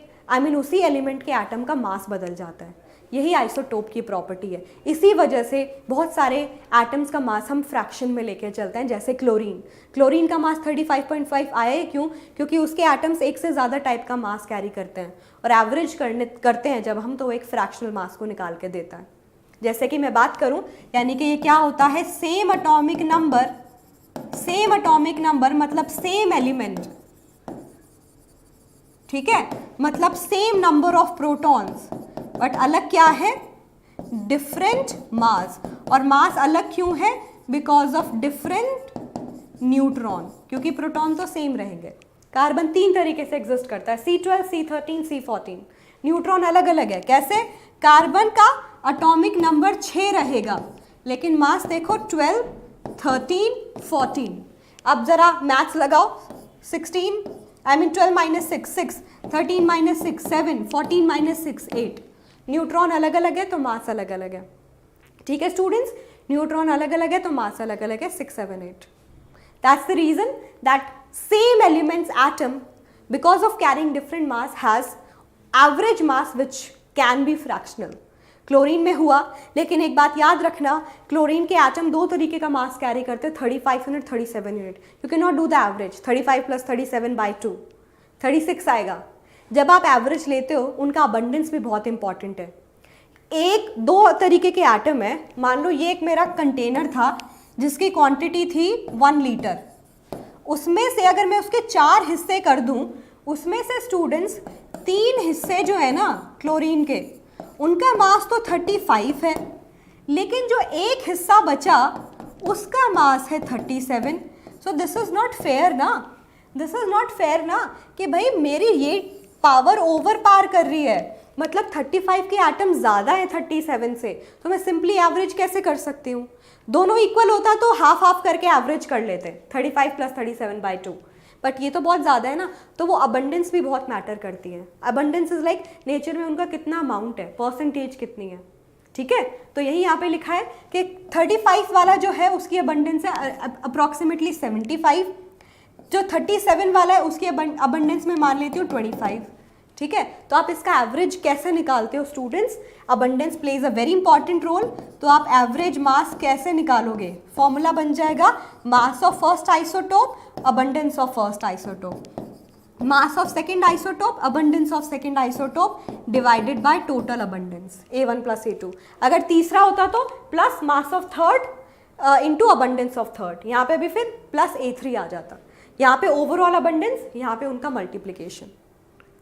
उसी एलिमेंट के एटम का मास बदल जाता है। यही आइसोटोप की प्रॉपर्टी है। इसी वजह से बहुत सारे एटम्स का मास हम फ्रैक्शन में लेके चलते हैं, जैसे क्लोरीन का मास 35.5 आया है, क्यों, क्योंकि उसके एटम्स एक से ज़्यादा टाइप का मास कैरी करते हैं, और एवरेज करते हैं जब हम, तो एक फ्रैक्शनल मास को निकाल के देता है। जैसे कि मैं बात करूं, यानी कि ये क्या होता है, सेम एटॉमिक नंबर मतलब सेम एलिमेंट, ठीक है, मतलब same number of protons, but अलग क्या है, डिफरेंट मास। और मास अलग क्यों है, बिकॉज ऑफ डिफरेंट न्यूट्रॉन, क्योंकि प्रोटॉन तो सेम रहेंगे। कार्बन 3 तरीके से एग्जिस्ट करता है, C12, C13, C14। न्यूट्रॉन अलग अलग है, कैसे, कार्बन का एटॉमिक नंबर 6 रहेगा लेकिन मास देखो 12, 13, 14। अब जरा मैथ्स लगाओ, 12 - 6 6, 13 - 6 7, 14 - 6 8। न्यूट्रॉन अलग अलग है तो मास अलग अलग है, ठीक है स्टूडेंट्स, न्यूट्रॉन अलग अलग है तो मास अलग अलग है, 6 7 8। That's the reason that same elements atom, because of carrying different mass, has average mass which can be fractional. Chlorine में हुआ, लेकिन एक बात याद रखना, क्लोरीन के एटम 2 तरीके का मास कैरी करते हैं, 35 unit, 37 unit. You can not do the average, 35 + 37/2 36 आएगा। जब आप एवरेज लेते हो, उनका अबंडेंस भी बहुत इंपॉर्टेंट है। 1-2 तरीके के एटम है, मान लो ये एक मेरा कंटेनर था जिसकी क्वांटिटी थी 1 लीटर, उसमें से अगर मैं उसके 4 हिस्से कर दूं, उसमें से स्टूडेंट्स 3 हिस्से जो है ना क्लोरीन के, उनका मास तो 35 है, लेकिन जो एक हिस्सा बचा उसका मास है 37। सो दिस इज नॉट फेयर ना, दिस इज नॉट फेयर ना, कि भाई मेरी ये पावर ओवर पार कर रही है, मतलब 35 के एटम ज़्यादा है 37 से, तो मैं सिंपली एवरेज कैसे कर सकती हूँ। दोनों इक्वल होता तो हाफ हाफ करके एवरेज कर लेते, 35 + 37/2, बट ये तो बहुत ज़्यादा है ना, तो वो अबंडेंस भी बहुत मैटर करती है। अबंडेंस इज लाइक नेचर में उनका कितना अमाउंट है, परसेंटेज कितनी है, ठीक है। तो यही यहाँ पे लिखा है कि 35 वाला जो है उसकी अबंडेंस है अप्रॉक्सीमेटली 75, जो 37 वाला है उसकी अबंडेंस में मान लेती हूँ 25, ठीक है। तो आप इसका एवरेज कैसे निकालते हो students? Abundance plays a very important role. तो आप एवरेज मास कैसे निकालोगे? फॉर्मूला बन जाएगा mass of first isotope, abundance of first isotope, mass of second isotope, abundance of second isotope divided by total abundance A1 plus A2। अगर तीसरा होता तो plus mass of third into abundance of third, यहाँ पे भी फिर plus A3 आ जाता। यहाँ पे ओवरऑल अबंडेंस, यहाँ पे उनका मल्टीप्लीकेशन,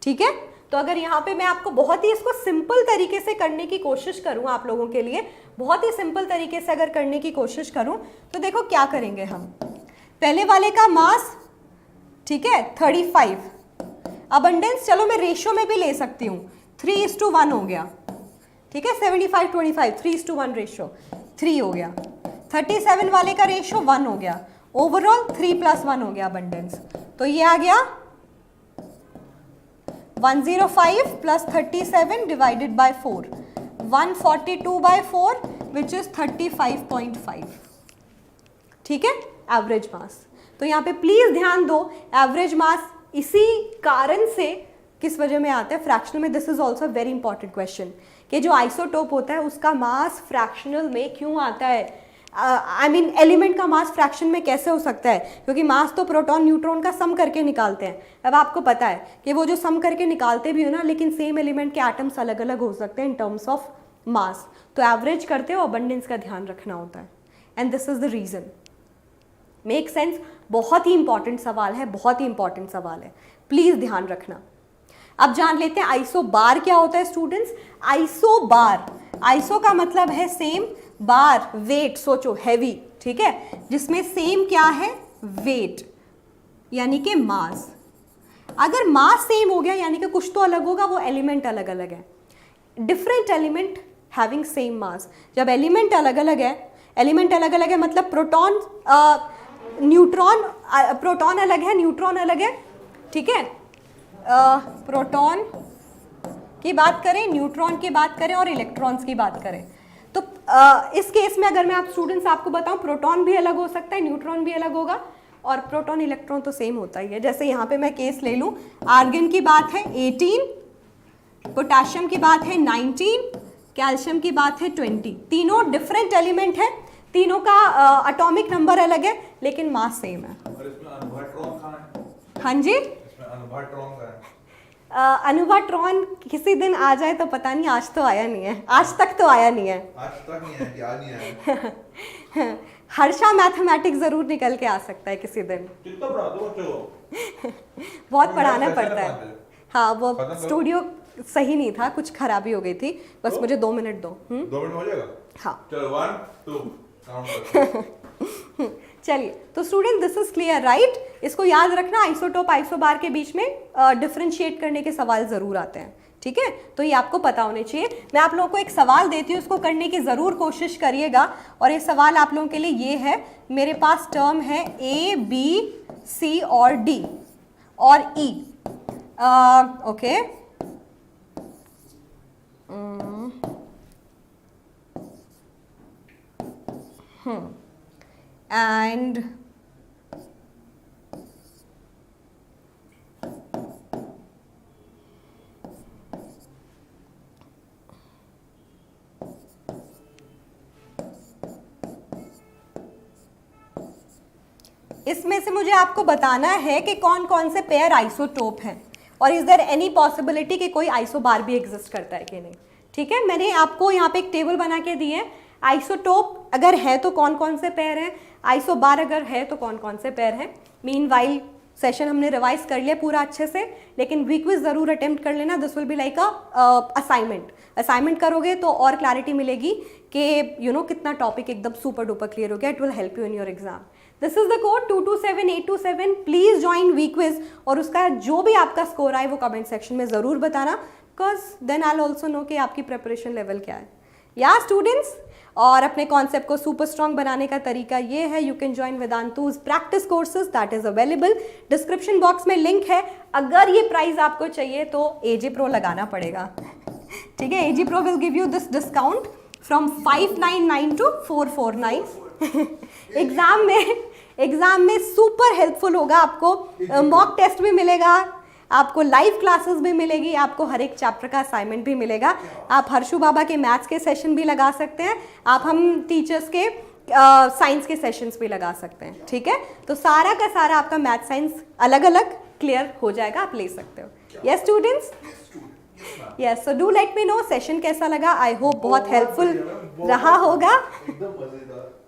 ठीक है। तो अगर यहाँ पे मैं आपको बहुत ही इसको सिंपल तरीके से करने की कोशिश करूँ, आप लोगों के लिए बहुत ही सिंपल तरीके से अगर करने की कोशिश करूँ तो देखो क्या करेंगे हम। पहले वाले का मास, ठीक है, 35, अबंडेंस चलो मैं रेशियो में भी ले सकती हूँ, 3:1 हो गया, ठीक है। 75 25 3:1 रेशियो 3 हो गया। 37 वाले का रेशियो 1 हो गया। ओवरऑल 3 + 1 हो गया अबंडेंस। तो ये आ गया 105 + 37 डिवाइडेड बाय 4, 142/4 विच इज 35.5, ठीक है, एवरेज मास। तो यहाँ पे प्लीज ध्यान दो, एवरेज मास इसी कारण से किस वजह में आता है फ्रैक्शनल में। This is also very important question कि जो आइसोटोप होता है उसका मास फ्रैक्शनल में क्यों आता है। आई मीन एलिमेंट का मास फ्रैक्शन में कैसे हो सकता है? क्योंकि मास तो प्रोटॉन न्यूट्रॉन का सम करके निकालते हैं। अब आपको पता है कि वो जो सम करके निकालते भी हो ना, लेकिन सेम एलिमेंट के एटम्स अलग अलग हो सकते हैं इन टर्म्स ऑफ मास। तो एवरेज करते हो अबंडेंस का ध्यान रखना होता है, and this is the reason. Make sense? बहुत ही इंपॉर्टेंट सवाल है, बहुत ही इंपॉर्टेंट सवाल है, प्लीज ध्यान रखना। अब जान लेते हैं आइसो बार क्या होता है स्टूडेंट्स। आइसो बार, आइसो का मतलब है सेम, बार वेट, सोचो हैवी, ठीक है, जिसमें सेम क्या है? वेट, यानी कि मास। अगर मास सेम हो गया यानी कि कुछ तो अलग होगा, वो एलिमेंट अलग अलग है। Different element having same mass. जब एलिमेंट अलग अलग है, एलिमेंट अलग अलग है मतलब प्रोटॉन न्यूट्रॉन, प्रोटॉन अलग है, न्यूट्रॉन अलग है, ठीक है। प्रोटॉन की बात करें, न्यूट्रॉन की बात करें और इलेक्ट्रॉन्स की बात करें, तो इस केस में अगर मैं आप स्टूडेंट्स आपको बताऊं, प्रोटॉन भी अलग हो सकता है, न्यूट्रॉन भी अलग होगा, और प्रोटॉन इलेक्ट्रॉन तो सेम होता ही है। जैसे यहाँ पे मैं केस ले लूँ, आर्गन की बात है 18, पोटेशियम की बात है 19, कैल्शियम की बात है 20। तीनों डिफरेंट एलिमेंट है, तीनों का एटॉमिक नंबर अलग है लेकिन मास सेम है। और इसमें अनुभट्रॉन कहाँ है? हाँ जी, इसमें अनुभट्रॉन कहाँ है? अनुभट्रॉन किसी दिन आ जाए तो पता नहीं, आज तो आया नहीं है, आज तक तो आया नहीं है। आज तक नहीं है कि आज नहीं आया? हर्षा मैथमेटिक्स जरूर निकल के आ सकता है किसी दिन। कितना पढ़ाते हो बच्चों को? बहुत पढ़ाना कैसे पड़ता है। पढ़ाते? हाँ, वो खत्म करो। स्टूडियो सही नहीं था, कुछ खराबी हो गई थी, बस तो? मुझे 2 मिनट दो। 2 मिनट में हो जाएगा? हाँ चलो 1 2 काउंट करो। चलिए, तो student this is clear right. इसको याद रखना, आइसोटोप आइसोबार के बीच में डिफरेंशिएट करने के सवाल जरूर आते हैं, ठीक है। तो ये आपको पता होने चाहिए। मैं आप लोगों को एक सवाल देती हूँ, उसको करने की ज़रूर कोशिश करिएगा। और ये सवाल आप लोगों के लिए ये है, मेरे पास टर्म है A, B, C और D और E, ओके। एंड इसमें से मुझे आपको बताना है कि कौन कौन से पेयर आइसोटोप हैं और इज देयर एनी पॉसिबिलिटी कि कोई आइसोबार भी एग्जिस्ट करता है कि नहीं, ठीक है। मैंने आपको यहाँ पे एक टेबल बना के दी है, आइसोटोप अगर है तो कौन कौन से पेयर हैं, आइसोबार अगर है तो कौन कौन से पेयर हैं। मीनवाइल सेशन हमने रिवाइज कर लिया पूरा अच्छे से, लेकिन वीक क्विज जरूर अटेम्प्ट कर लेना। This will be like assignment करोगे तो और क्लैरिटी मिलेगी कि यू नो कितना टॉपिक एकदम सुपर डुपर क्लियर हो गया। It will help you in your exam. This is the code 227827। Please join week quiz और उसका जो भी आपका स्कोर आए वो कमेंट सेक्शन में जरूर बताना, because then I will also know कि आपकी प्रिपरेशन लेवल क्या है। या स्टूडेंट्स, और अपने कॉन्सेप्ट को सुपर स्ट्रॉन्ग बनाने का तरीका ये है, you can join Vedantu's practice courses that is available. Description box में लिंक है। अगर ये प्राइस आपको चाहिए तो AG Pro लगाना पड़ेगा, ठीक है। AG Pro will give you this discount from 599 to 449। Exam में सुपर हेल्पफुल होगा आपको। मॉक टेस्ट भी मिलेगा, आपको लाइव क्लासेस भी मिलेगी, आपको हर एक चैप्टर का असाइनमेंट भी मिलेगा। आप हर्षु बाबा के मैथ्स के सेशन भी लगा सकते हैं, आप हम टीचर्स के साइंस के सेशंस भी लगा सकते हैं, ठीक है। तो सारा का सारा आपका मैथ साइंस अलग अलग क्लियर हो जाएगा, आप ले सकते हो। Yes students, yes, so do let me know session कैसा लगा। आई होप बहुत हेल्पफुल रहा होगा। एकदम मजेदार।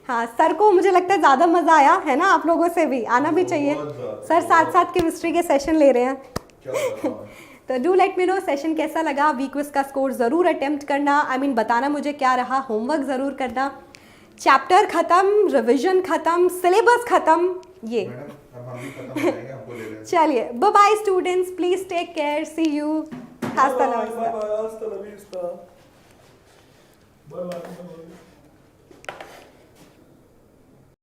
हाँ, सर को मुझे लगता है ज़्यादा मज़ा आया है ना, आप लोगों से भी आना भी चाहिए। बहुत ज़्यादा। सर साथ साथ केमिस्ट्री के सेशन ले रहे हैं। क्या बताऊं? तो do let me know session कैसा लगा। वीक क्विज का स्कोर ज़रूर अटेम्प्ट करना, आई मीन बताना मुझे क्या रहा, होमवर्क ज़रूर करना। चैप्टर ख़त्म, रिविजन ख़त्म, सिलेबस ख़त्म, ये मैडम अब हम भी खत्म हो जाएंगे, हमको ले लें। चलिए bye bye students, please take care, see you, hasta la vista. Hasta la vista. Bye bye.